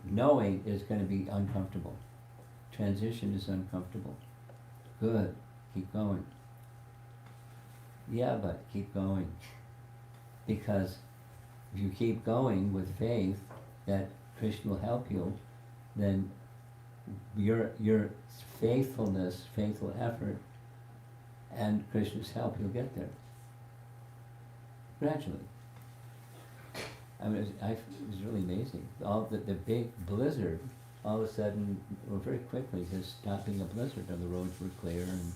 Knowing is going to be uncomfortable. Transition is uncomfortable. Good. Keep going. Yeah, but keep going. Because if you keep going with faith that Krishna will help you, then your faithfulness, faithful effort, and Krishna's help, you'll get there. Gradually. I mean, it was really amazing. All the big blizzard, all of a sudden, or very quickly, just stopping a blizzard, and the roads were clear, and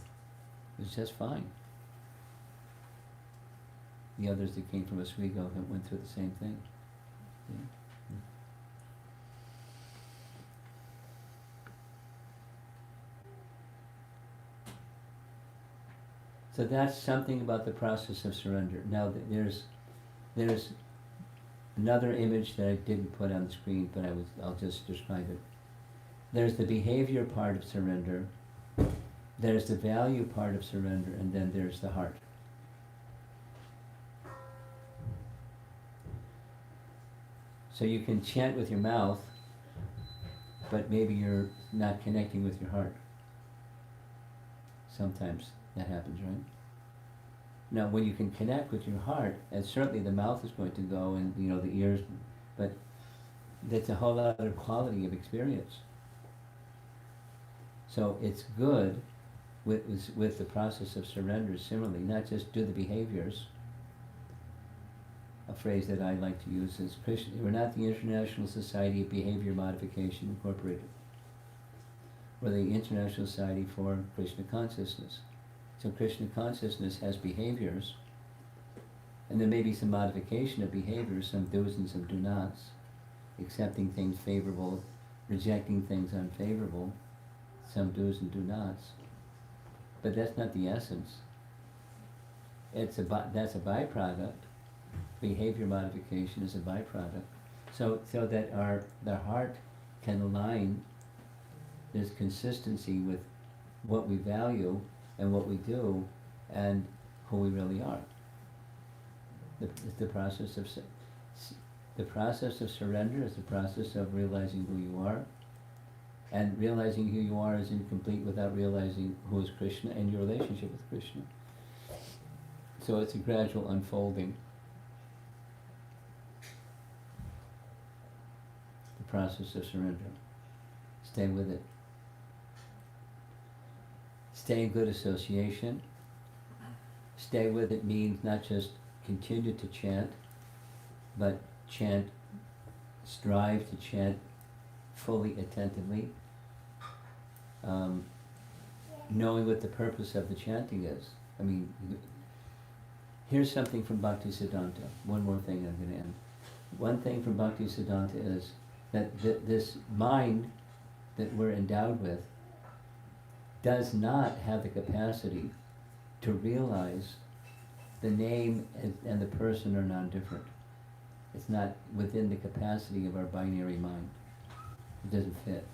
it was just fine. The others that came from Oswego went through the same thing. Yeah. So that's something about the process of surrender. Now there's another image that I didn't put on the screen, but I'll just describe it. There's the behavior part of surrender, there's the value part of surrender, and then there's the heart. So you can chant with your mouth, but maybe you're not connecting with your heart. Sometimes that happens, right? Now, when you can connect with your heart, and certainly the mouth is going to go, and the ears, but that's a whole other quality of experience. So it's good with the process of surrender. Similarly, not just do the behaviors. A phrase that I like to use is we're not the International Society of Behavior Modification Incorporated. We're the International Society for Krishna Consciousness. So Krishna Consciousness has behaviors, and there may be some modification of behaviors, some do's and some do nots, accepting things favorable, rejecting things unfavorable, some do's and do nots. But that's not the essence. That's a byproduct. Behavior modification is a byproduct. So that the heart can align. There's consistency with what we value and what we do and who we really are. The process of surrender is the process of realizing who you are, and realizing who you are is incomplete without realizing who is Krishna and your relationship with Krishna. So it's a gradual unfolding. The process of surrender. Stay with it. Stay in good association. Stay with it means not just continue to chant, but strive to chant fully, attentively, knowing what the purpose of the chanting is. I mean, here's something from Bhaktisiddhanta. One more thing I'm going to end. One thing from Bhaktisiddhanta is that this mind that we're endowed with does not have the capacity to realize the name and the person are non-different. It's not within the capacity of our binary mind. It doesn't fit.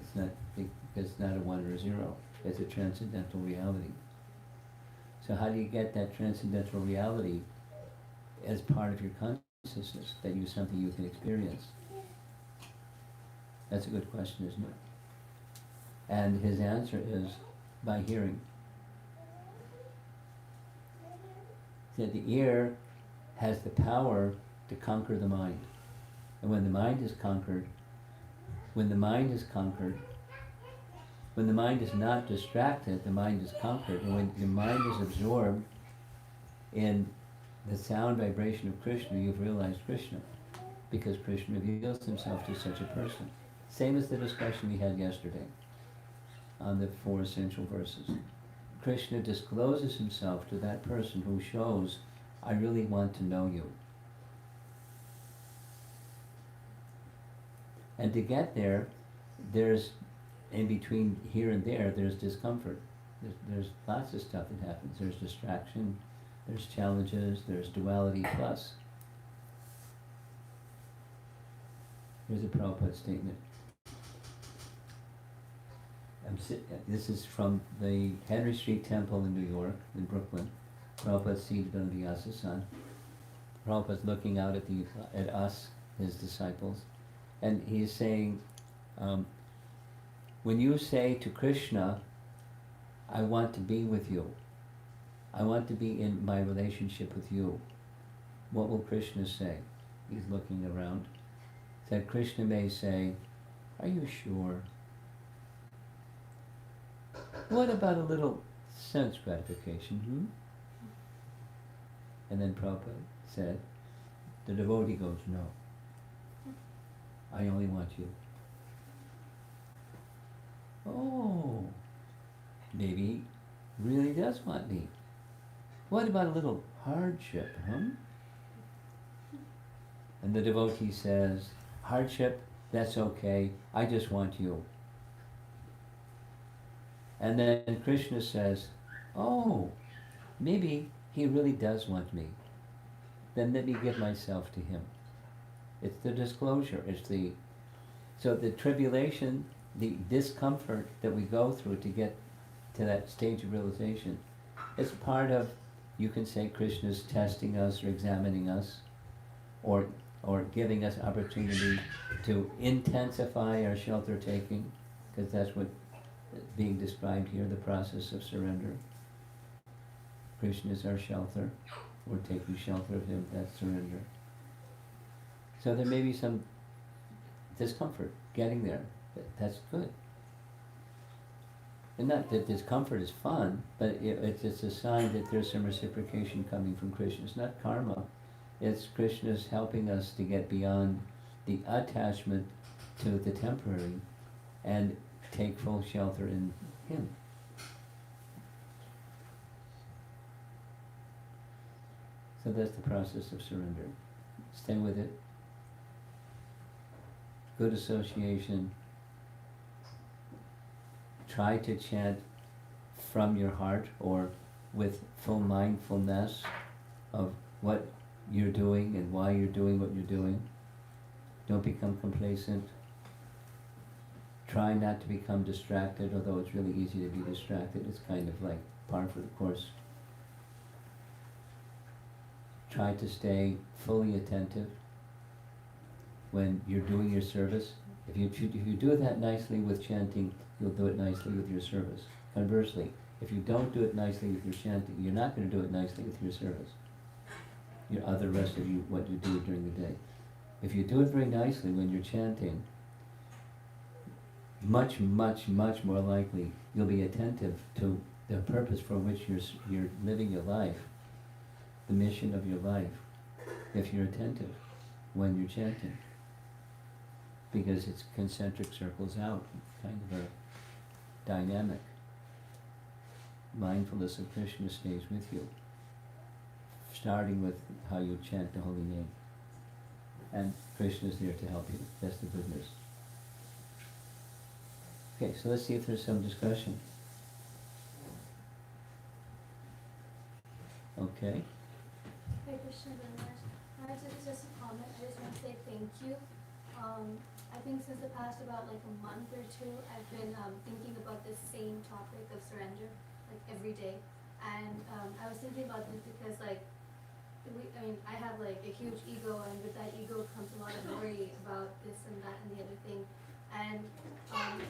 It's not because it's not a 1 or a 0. It's a transcendental reality. So how do you get that transcendental reality as part of your consciousness, that you something you can experience? That's a good question, isn't it? And his answer is by hearing. That the ear has the power to conquer the mind. And when the mind is conquered, when the mind is not distracted, the mind is conquered. And when the mind is absorbed in the sound vibration of Krishna, you've realized Krishna. Because Krishna reveals himself to such a person. Same as the discussion we had yesterday on the 4 essential verses. Krishna discloses himself to that person who shows, I really want to know you. And to get there, there's, in between here and there, there's discomfort. There's lots of stuff that happens. There's distraction, there's challenges, there's duality plus. Here's a Prabhupada statement. This is from the Henry Street Temple in New York, in Brooklyn. Prabhupada's seated on the ISKCON. Prabhupada's looking out at us, his disciples, and he's saying, when you say to Krishna, I want to be with you, I want to be in my relationship with you, what will Krishna say? He's looking around. That Krishna may say, are you sure? What about a little sense gratification, And then Prabhupada said, the devotee goes, no, I only want you. Oh, maybe he really does want me. What about a little hardship, And the devotee says, hardship, that's okay, I just want you. And then Krishna says, oh, maybe he really does want me. Then let me give myself to him. It's the disclosure, so the tribulation, the discomfort that we go through to get to that stage of realization. It's part of, you can say, Krishna's testing us or examining us, or giving us opportunity to intensify our shelter taking, because that's what being described here, the process of surrender. Krishna is our shelter. We're taking shelter of him, that's surrender. So there may be some discomfort getting there. That's good. And not that discomfort is fun, but it's a sign that there's some reciprocation coming from Krishna. It's not karma. It's Krishna's helping us to get beyond the attachment to the temporary and take full shelter in him. So that's the process of surrender. Stay with it. Good association. Try to chant from your heart or with full mindfulness of what you're doing and why you're doing what you're doing. Don't become complacent. Try not to become distracted, although it's really easy to be distracted. It's kind of like par for the course. Try to stay fully attentive when you're doing your service. If you do that nicely with chanting, you'll do it nicely with your service. Conversely, if you don't do it nicely with your chanting, you're not going to do it nicely with your service. The rest of you, what you do during the day. If you do it very nicely when you're chanting, much, much, much more likely you'll be attentive to the purpose for which you're living your life, the mission of your life, if you're attentive when you're chanting. Because it's concentric circles out, kind of a dynamic. Mindfulness of Krishna stays with you, starting with how you chant the holy name. And Krishna is there to help you. That's the good news. Okay, so let's see if there's some discussion. Okay. Hare Krishna Ganesh. Maharaj, this is just a comment. I just want to say thank you. I think since the past about like a month or two, I've been thinking about this same topic of surrender, like every day. And I was thinking about this because I have like a huge ego, and with that ego comes a lot of worry about this and that and the other thing. And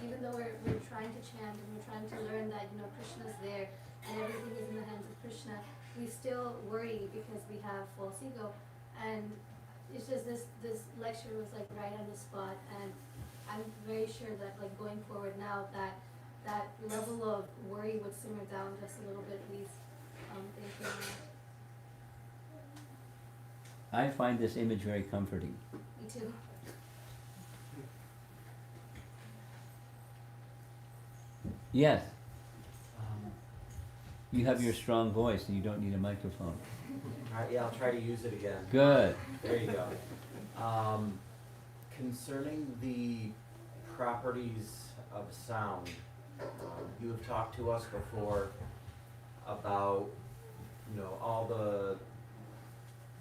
even though we're trying to chant and we're trying to learn that, Krishna's there and everything is in the hands of Krishna, we still worry because we have false ego. And it's just this lecture was like right on the spot, and I'm very sure that like going forward now that level of worry would simmer down just a little bit, please. Thank you very much. I find this image very comforting. Me too. Yes. You have your strong voice and you don't need a microphone. Alright, yeah, I'll try to use it again. Good. There you go. Concerning the properties of sound, you have talked to us before about,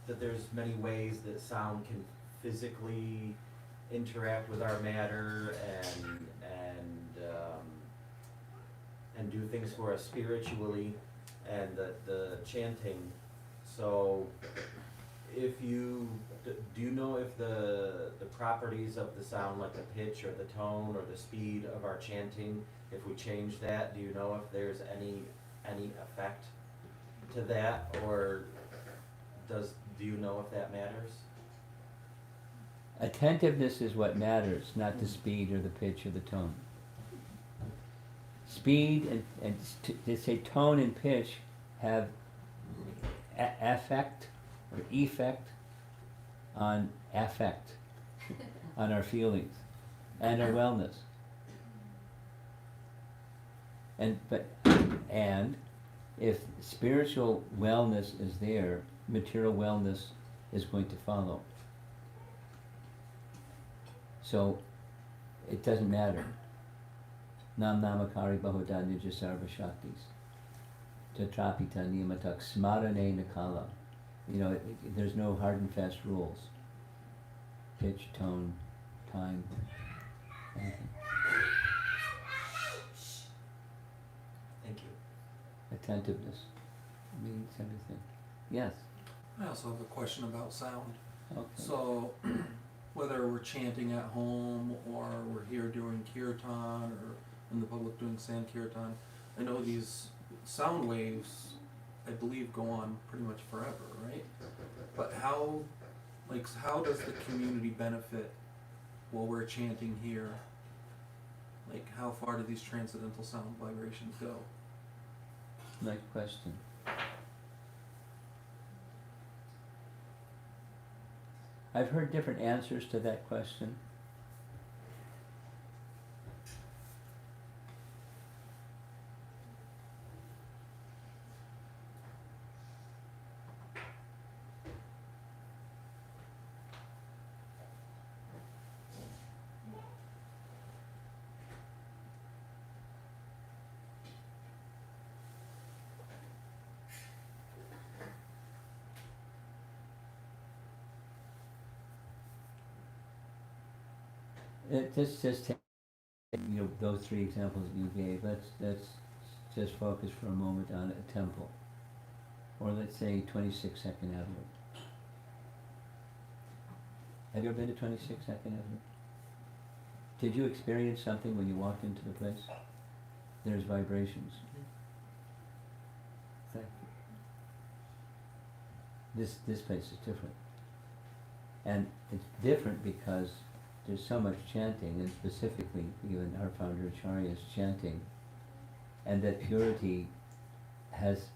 that there's many ways that sound can physically interact with our matter and do things for us spiritually, and the chanting. So, do you know if the properties of the sound, like the pitch or the tone or the speed of our chanting, if we change that, do you know if there's any effect to that, or do you know if that matters? Attentiveness is what matters, not the speed or the pitch or the tone. Speed and to say tone and pitch have affect or effect on affect, on our feelings and our wellness. And if spiritual wellness is there, material wellness is going to follow. So it doesn't matter. Nam namakari bahuda nija sarva shaktis. Tatrapita nimatak smarane nakala. There's no hard and fast rules. Pitch, tone, time, anything. Thank attentiveness means everything. Yes, I also have a question about sound. okay. So, whether we're chanting at home or we're here doing kirtan or in the public doing sankirtan, I know these sound waves, I believe, go on pretty much forever, right? But how does the community benefit while we're chanting here? Like, how far do these transcendental sound vibrations go? Nice question. I've heard different answers to that question. Just take, those three examples that you gave. Let's just focus for a moment on a temple, or let's say 26 Avenue. Have you ever been to 26 Avenue? Did you experience something when you walked into the place? There's vibrations. Thank you. This place is different, and it's different because there's so much chanting, and specifically even our founder Acharya's chanting, and that purity has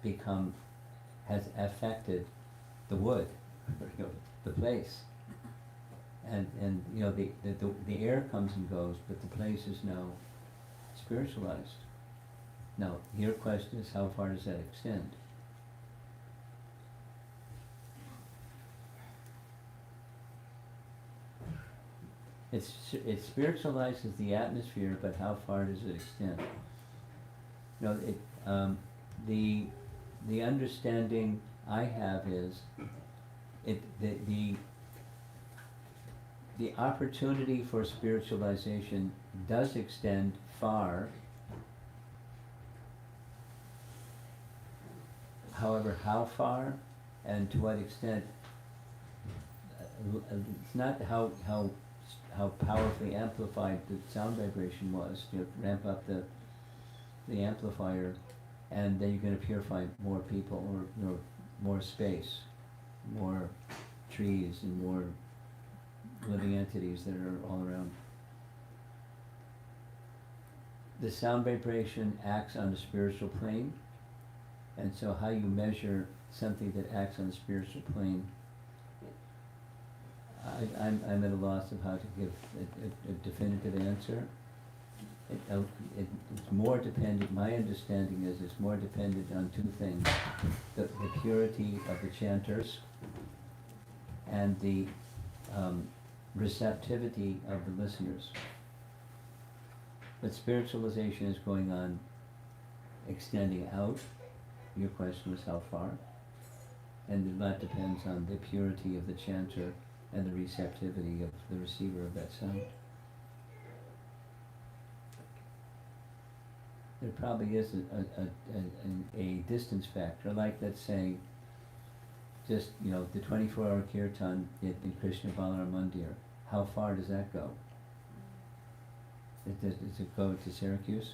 affected the wood, the place. And the air comes and goes, but the place is now spiritualized. Now, your question is, how far does that extend? It spiritualizes the atmosphere, but how far does it extend? The understanding I have is the opportunity for spiritualization does extend far. However, how far and to what extent, it's not how powerfully amplified the sound vibration was. Ramp up the amplifier, and then you're going to purify more people, or more space, more trees, and more living entities that are all around. The sound vibration acts on the spiritual plane, and so how you measure something that acts on the spiritual plane, I'm at a loss of how to give a definitive answer. It's more dependent, my understanding is it's more dependent on two things: the purity of the chanters and the receptivity of the listeners. But spiritualization is going on, extending out. Your question was how far? And that depends on the purity of the chanter and the receptivity of the receiver of that sound. There probably is a distance factor, like, let's say, just, the 24-hour kirtan in Krishna Balaram Mandir. How far does that go? Does it go to Syracuse?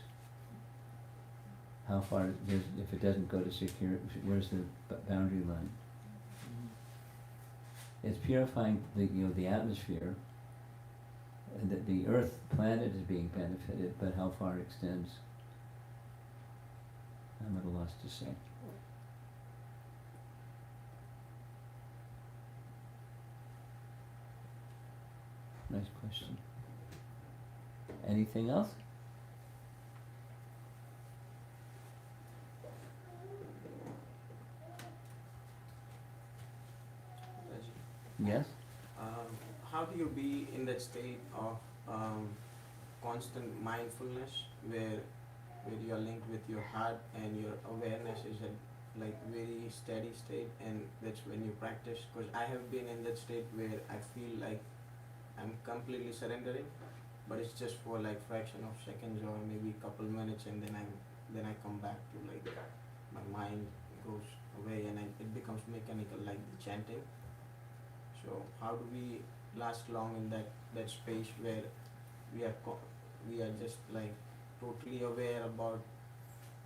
How far, if it doesn't go to Syracuse, where's the boundary line? It's purifying the atmosphere, and that the earth planet is being benefited, but how far it extends, I'm at a loss to say. Nice question. Anything else? Yes? How do you be in that state of constant mindfulness where you are linked with your heart and your awareness is at like very steady state, and that's when you practice? Because I have been in that state where I feel like I'm completely surrendering, but it's just for like fraction of seconds or maybe couple minutes, and then I come back to like my mind goes away and it becomes mechanical like the chanting. So how do we last long in that space where we are just like totally aware about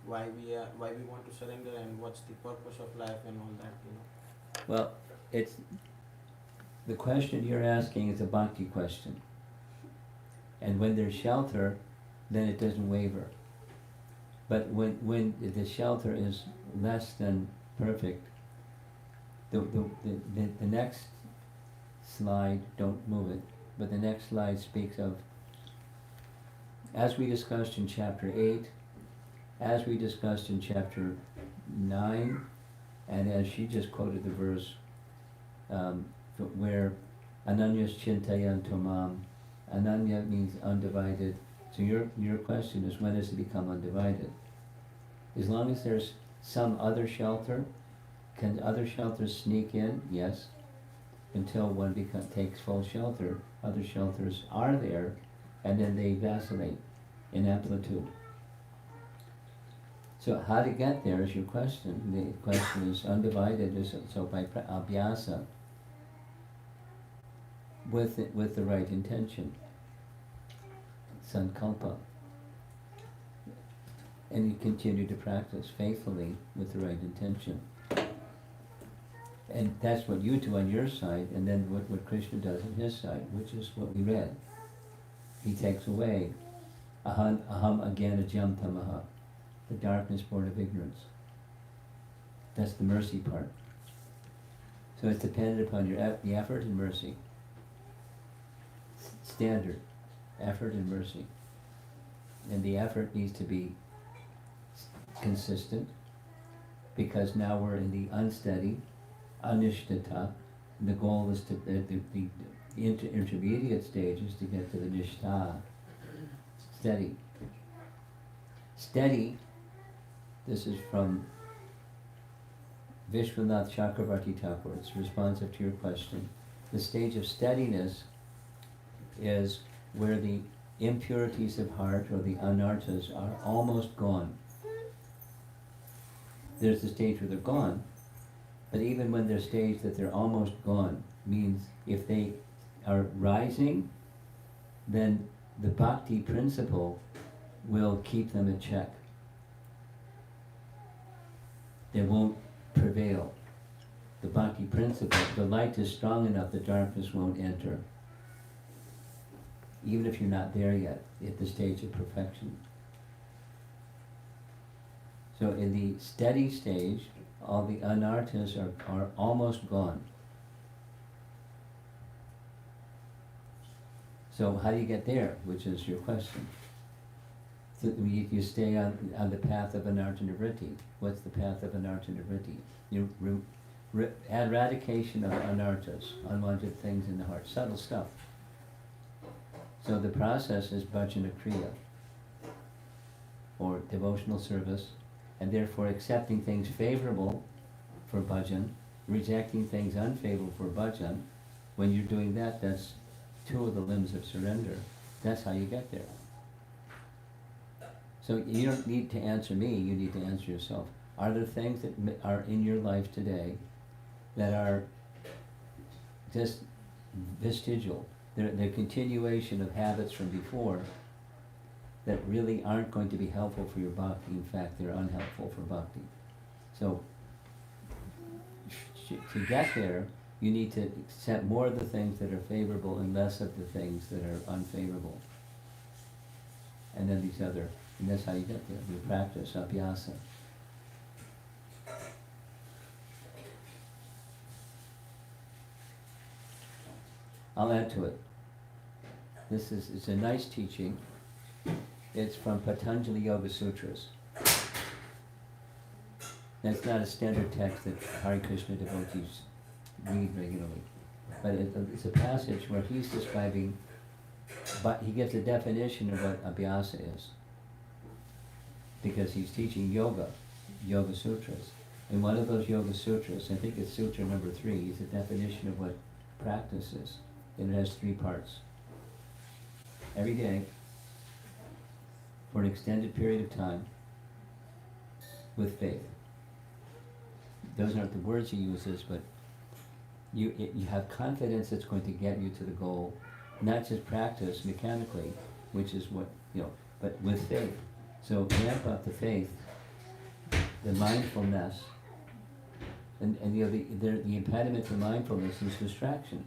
why we want to surrender and what's the purpose of life and all that, you know? Well, it's, the question you're asking is a bhakti question. And when there's shelter, then it doesn't waver. But when the shelter is less than perfect, the next slide, don't move it, but the next slide speaks of, as we discussed in chapter 8, as we discussed in chapter 9, and as she just quoted the verse where Ananyas Chintayan Tomam, Ananya means undivided. So your question is, when does it become undivided? As long as there's some other shelter, can other shelters sneak in? Yes. Until one takes full shelter, other shelters are there, and then they vacillate in amplitude. So how to get there is your question. The question is undivided, so by abhyasa, with the right intention, sankalpa, and you continue to practice faithfully with the right intention. And that's what you do on your side, and then what Krishna does on his side, which is what we read. He takes away aham agyana jam tamaha, the darkness born of ignorance. That's the mercy part. So it's dependent upon the effort and mercy. Standard, effort and mercy. And the effort needs to be consistent, because now we're in the unsteady, anishtata. The goal is to, the intermediate stage is to get to the nishtha, steady. Steady, this is from Vishwanath Chakravarti Thakur, it's responsive to your question. The stage of steadiness is where the impurities of heart, or the anarthas, are almost gone. There's the stage where they're gone, but even when there's stage that they're almost gone, means if they are rising, then the bhakti principle will keep them in check. They won't prevail. The bhakti principle, the light is strong enough, the darkness won't enter. Even if you're not there yet, at the stage of perfection. So in the steady stage, all the anarthas are almost gone. So how do you get there, which is your question? So you stay on the path of anartha nivritti. What's the path of anartha nivritti? You eradication of anarthas, unwanted things in the heart, subtle stuff. So the process is bhajana kriya, or devotional service, and therefore accepting things favorable for bhajan, rejecting things unfavorable for bhajan. When you're doing that, that's two of the limbs of surrender. That's how you get there. So you don't need to answer me, you need to answer yourself. Are there things that are in your life today that are just vestigial? They're continuation of habits from before that really aren't going to be helpful for your bhakti. In fact, they're unhelpful for bhakti. So to get there, you need to accept more of the things that are favorable and less of the things that are unfavorable. And then these other, and that's how you get there. You practice abhyasa. I'll add to it. It's a nice teaching. It's from Patanjali Yoga Sutras. That's not a standard text that Hare Krishna devotees read regularly. But it's a passage where he's describing, but he gives a definition of what abhyasa is. Because he's teaching yoga, Yoga Sutras. In one of those Yoga Sutras, I think it's Sutra number 3, is a definition of what practice is. And it has 3 parts. Every day, for an extended period of time, with faith. those aren't the words he uses, but you have confidence it's going to get you to the goal, not just practice mechanically, which is what, but with faith. So ramp up the faith, the mindfulness, and the impediment to mindfulness is distraction.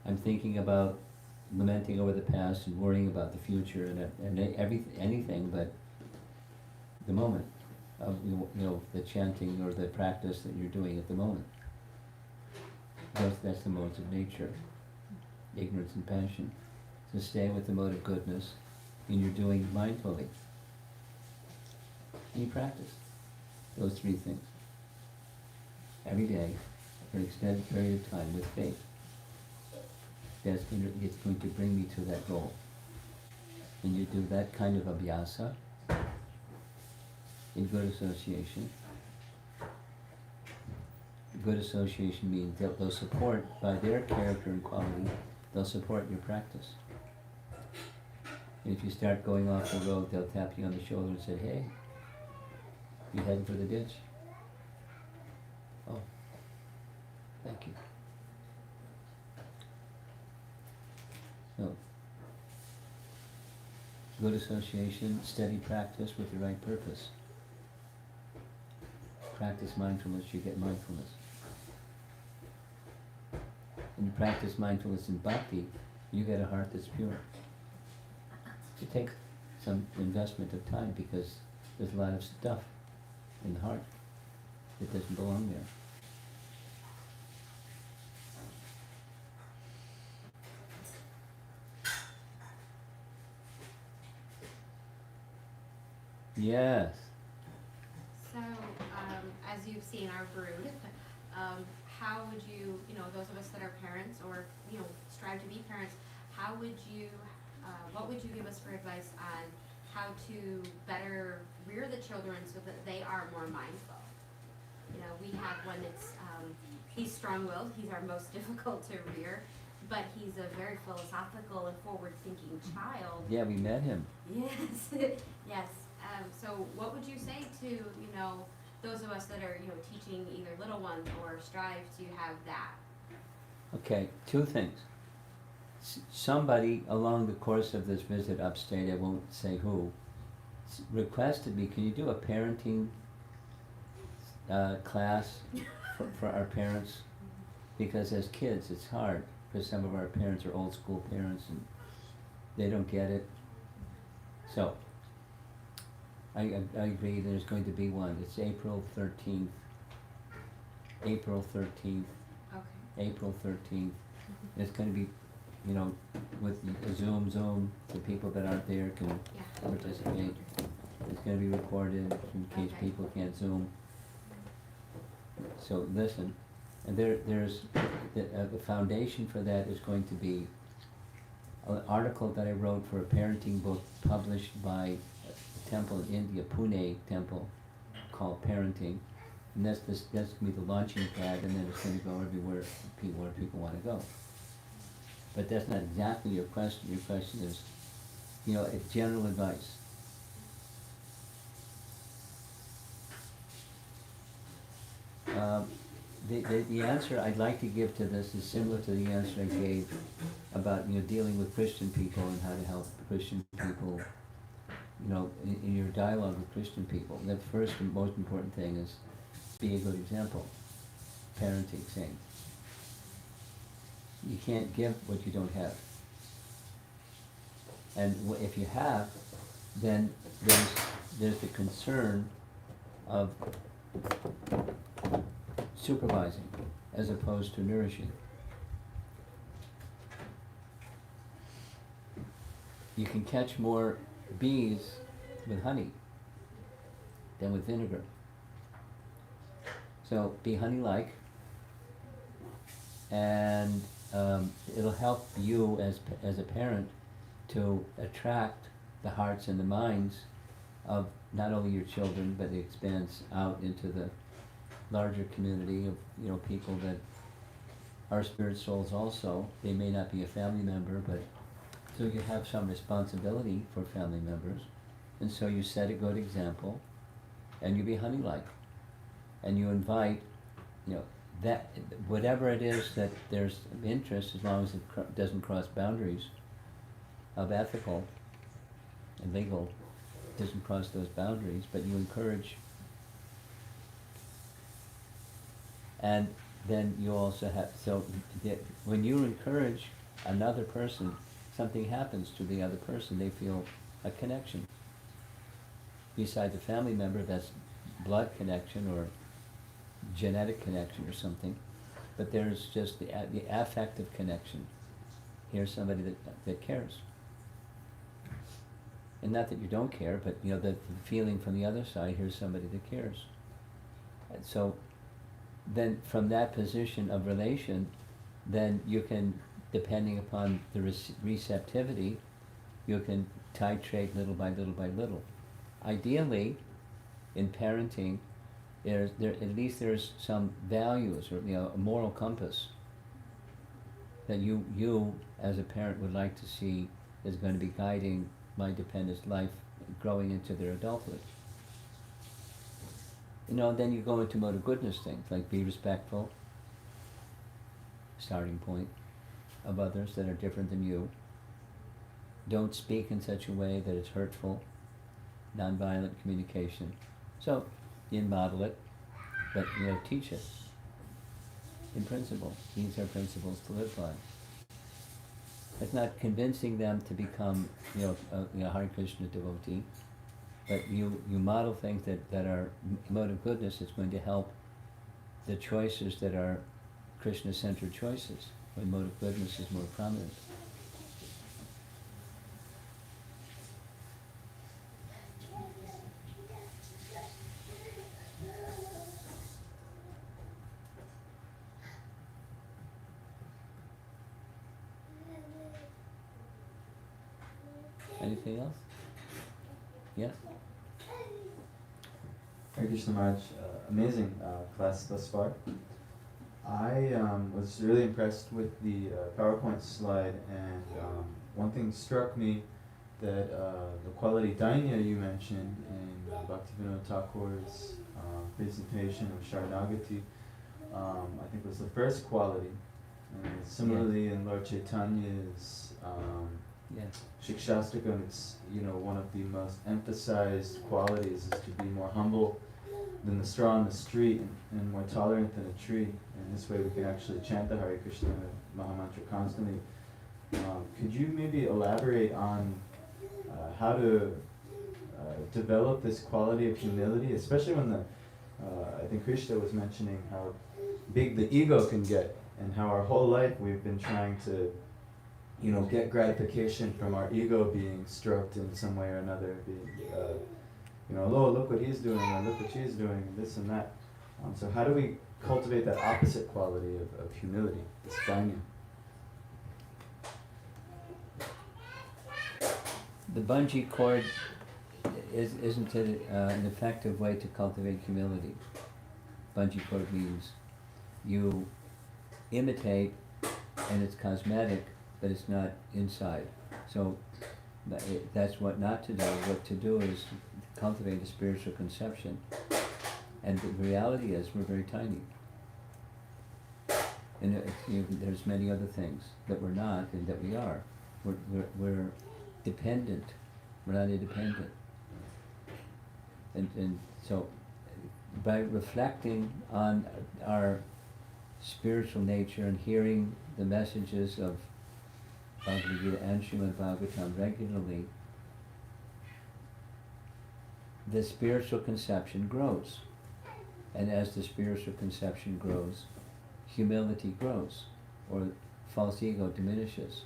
I'm thinking about lamenting over the past and worrying about the future and anything but the moment of the chanting or the practice that you're doing at the moment. That's the modes of nature, ignorance and passion. So stay with the mode of goodness, and you're doing mindfully. And you practice those three things every day for an extended period of time with faith. It's going to bring me to that goal. And you do that kind of abhyasa in good association. Good association means they'll support, by their character and quality, they'll support your practice. And if you start going off the road, they'll tap you on the shoulder and say, hey, you heading for the ditch? Oh, thank you. So, good association, steady practice with the right purpose. Practice mindfulness, you get mindfulness. When you practice mindfulness in bhakti, you get a heart that's pure. It takes some investment of time because there's a lot of stuff in the heart that doesn't belong there. Yes. So, as you've seen our brood, how would you, those of us that are parents or, strive to be parents, how would you, what would you give us for advice on how to better rear the children so that they are more mindful? We have one that's, he's strong-willed, he's our most difficult to rear, but he's a very philosophical and forward-thinking child. Yeah, we met him. Yes, yes. So what would you say to, those of us that are, teaching either little ones or strive to have that? Okay, two things. Somebody along the course of this visit upstate, I won't say who, requested me, can you do a parenting class for our parents? Because as kids, it's hard, because some of our parents are old school parents and they don't get it. So, I agree, there's going to be one. It's April 13th. April 13th. Okay. April 13th. It's going to be, with Zoom, the people that aren't there can participate. It's going to be recorded in case Okay. people can't Zoom. So listen, and there's the foundation for that is going to be an article that I wrote for a parenting book published by a temple in India, Pune temple, called Parenting. And that's going to be the launching pad, and then it's going to go everywhere where people want to go. But that's not exactly your question. Your question is, it's general advice. The answer I'd like to give to this is similar to the answer I gave about dealing with Christian people and how to help Christian people. In your dialogue with Christian people, the first and most important thing is be a good example. Parenting, same. You can't give what you don't have. And if you have, then there's the concern of supervising as opposed to nourishing. You can catch more bees with honey than with vinegar. So be honey-like, and it'll help you as a parent to attract the hearts and the minds of not only your children, but it expands out into the larger community of people that are spirit souls also. They may not be a family member, but so you have some responsibility for family members, and so you set a good example, and you be honey-like. and you invite, that whatever it is that there's interest, as long as it doesn't cross boundaries of ethical and legal, doesn't cross those boundaries, but you encourage. And then you also have, when you encourage another person, something happens to the other person, they feel a connection. Besides a family member, that's blood connection or genetic connection or something, but there's just the affective connection. Here's somebody that cares. And not that you don't care, but the feeling from the other side, here's somebody that cares. And so then from that position of relation, then you can, depending upon the receptivity, you can titrate little by little by little. Ideally, in parenting, at least there's some values or a moral compass that you as a parent would like to see is going to be guiding my dependent's life growing into their adulthood. Then you go into mode of goodness things, like be respectful, starting point, of others that are different than you. Don't speak in such a way that it's hurtful, nonviolent communication. So, you model it, but teach it in principle. These are principles to live by. It's not convincing them to become, a Hare Krishna devotee, but you model things that are mode of goodness. It's going to help the choices that are Krishna-centered choices, when mode of goodness is more prominent. Anything else? Yes? Hare Krishna Maharaj, amazing class thus far. I was really impressed with the PowerPoint slide, and one thing struck me that the quality dainya you mentioned in Bhaktivinoda Thakur's presentation of Sharanagati, I think was the first quality. And similarly in Lord Chaitanya's Shikshastakam, it's one of the most emphasized qualities is to be more humble than the straw on the street and more tolerant than a tree. And this way we can actually chant the Hare Krishna Mahamantra constantly. Could you maybe elaborate on how to develop this quality of humility, especially when I think Krishna was mentioning how big the ego can get, and how our whole life we've been trying to get gratification from our ego being stroked in some way or another, being, oh, look what he's doing, or look what she's doing, and this and that. So how do we cultivate that opposite quality of humility, this dainya? The bungee cord isn't it an effective way to cultivate humility. Bungee cord means you imitate, and it's cosmetic, but it's not inside. So that's what not to do. What to do is cultivate a spiritual conception. And the reality is we're very tiny. And there's many other things that we're not and that we are. We're dependent. We're not independent. And so by reflecting on our spiritual nature and hearing the messages of Bhagavad Gita and Srimad Bhagavatam regularly, the spiritual conception grows. And as the spiritual conception grows, humility grows, or false ego diminishes.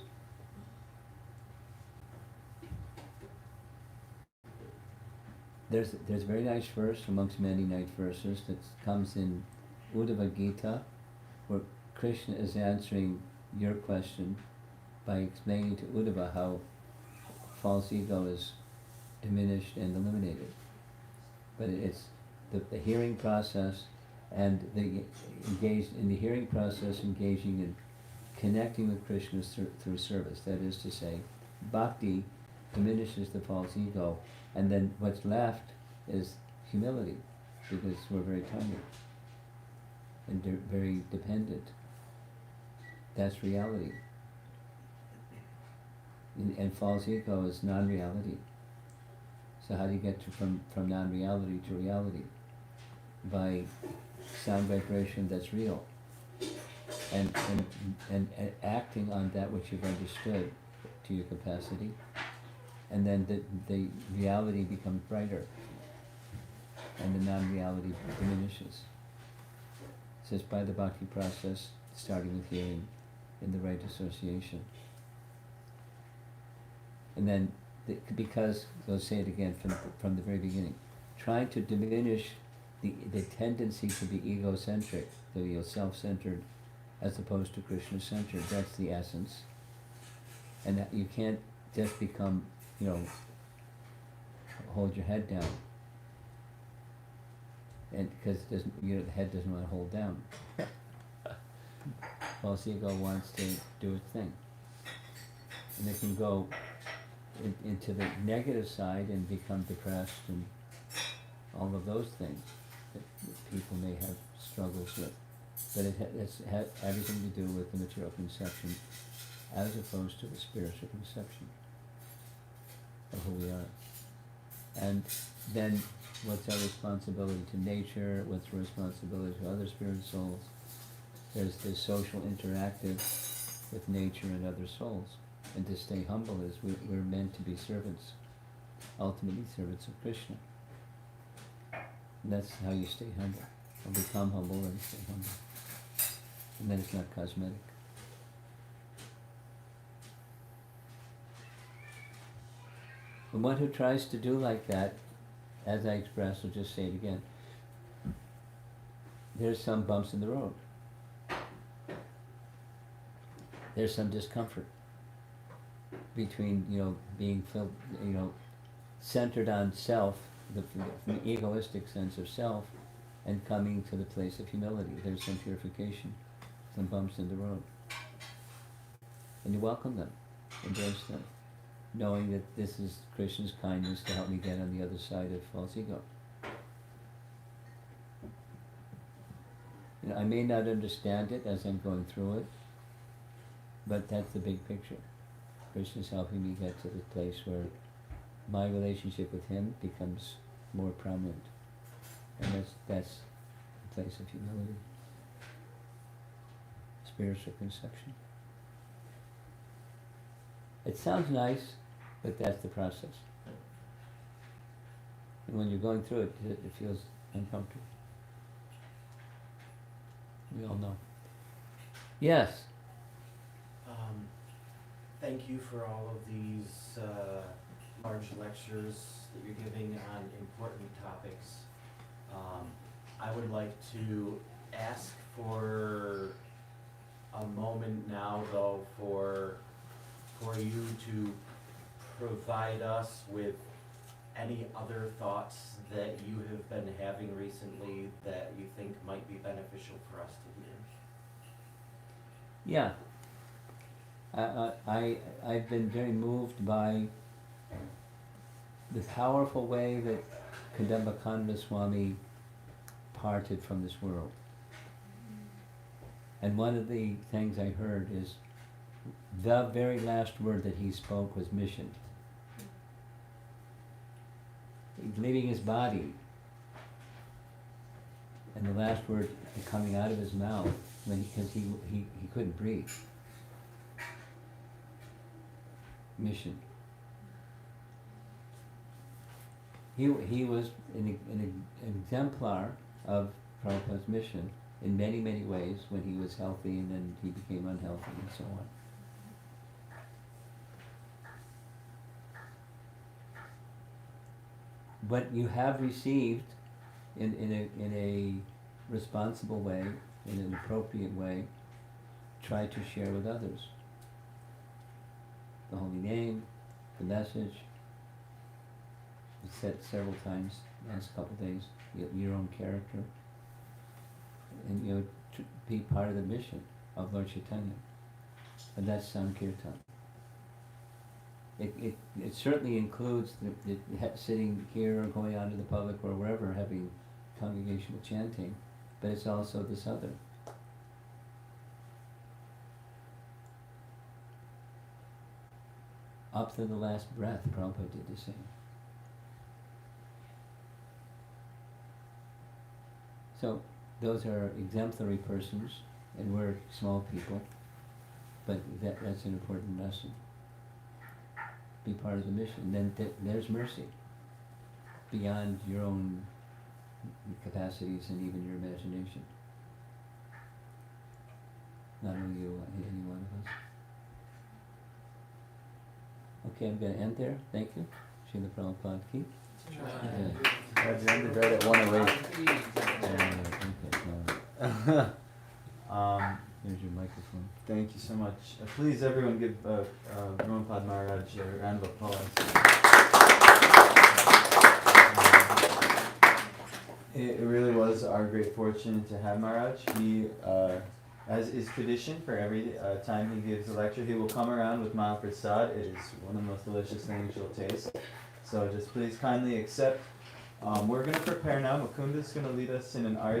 There's a very nice verse amongst many nice verses that comes in Uddhava Gita, where Krishna is answering your question by explaining to Uddhava how false ego is diminished and eliminated. But it's the hearing process and engaged in the hearing process, engaging in connecting with Krishna through service. That is to say, bhakti diminishes the false ego, and then what's left is humility, because we're very tiny. and very dependent. That's reality. And false ego is non-reality. So how do you get from non-reality to reality? By sound vibration that's real. And acting on that which you've understood to your capacity. And then the reality becomes brighter. And the non-reality diminishes. It's just by the bhakti process, starting with hearing in the right association. And then, because, let's say it again from the very beginning, trying to diminish the tendency to be egocentric, to be self-centered, as opposed to Krishna-centered. That's the essence. And that you can't just become, hold your head down. And because the head doesn't want to hold down. False ego wants to do its thing. And it can go into the negative side and become depressed and all of those things that people may have struggles with. But it's everything to do with the material conception as opposed to the spiritual conception of who we are. And then what's our responsibility to nature, what's our responsibility to other spirit souls. There's this social interactive with nature and other souls. And to stay humble is we're meant to be servants, ultimately servants of Krishna. And that's how you stay humble. Or become humble and stay humble. And then it's not cosmetic. The one who tries to do like that, as I expressed, I'll just say it again, there's some bumps in the road. There's some discomfort between, being filled, centered on self, the egoistic sense of self, and coming to the place of humility. There's some purification, some bumps in the road. And you welcome them, embrace them, knowing that this is Krishna's kindness to help me get on the other side of false ego. I may not understand it as I'm going through it, but that's the big picture. Krishna's helping me get to the place where my relationship with him becomes more prominent. And that's the place of humility. Spiritual conception. It sounds nice, but that's the process. And when you're going through it, it feels uncomfortable. We all know. Yes? Thank you for all of these large lectures that you're giving on important topics. I would like to ask for a moment now, though, for you to provide us with any other thoughts that you have been having recently that you think might be beneficial for us to hear. Yeah. I've been very moved by the powerful way that Kadamba Swami parted from this world. And one of the things I heard is the very last word that he spoke was mission. He's leaving his body, and the last word coming out of his mouth, because he couldn't breathe. Mission. He was an exemplar of Prabhupada's mission in many, many ways when he was healthy and then he became unhealthy and so on. But you have received in a responsible way, in an appropriate way, try to share with others the holy name, the message. It's said several times the last couple of days, your own character, and to be part of the mission of Lord Chaitanya, and that's Sankirtan. It certainly includes the sitting here or going out to the public or wherever, having congregational chanting, but it's also this other. Up to the last breath, Prabhupada did the same. So, those are exemplary persons, and we're small people, but that's an important lesson. Be part of the mission. Then there's mercy, beyond your own capacities and even your imagination. Not only you, any one of us. Okay, I'm going to end there. Thank you. Srila Prabhupada ki. Glad you ended right at 108. Here's your microphone. Thank you so much. Please, everyone, give Ramapad Maharaj a round of applause. It really was our great fortune to have Maharaj. He, as is tradition for every time he gives a lecture, he will come around with Mahaprasad. It is one of the most delicious things you'll taste. So just please kindly accept. We're going to prepare now. Mukunda's going to lead us in an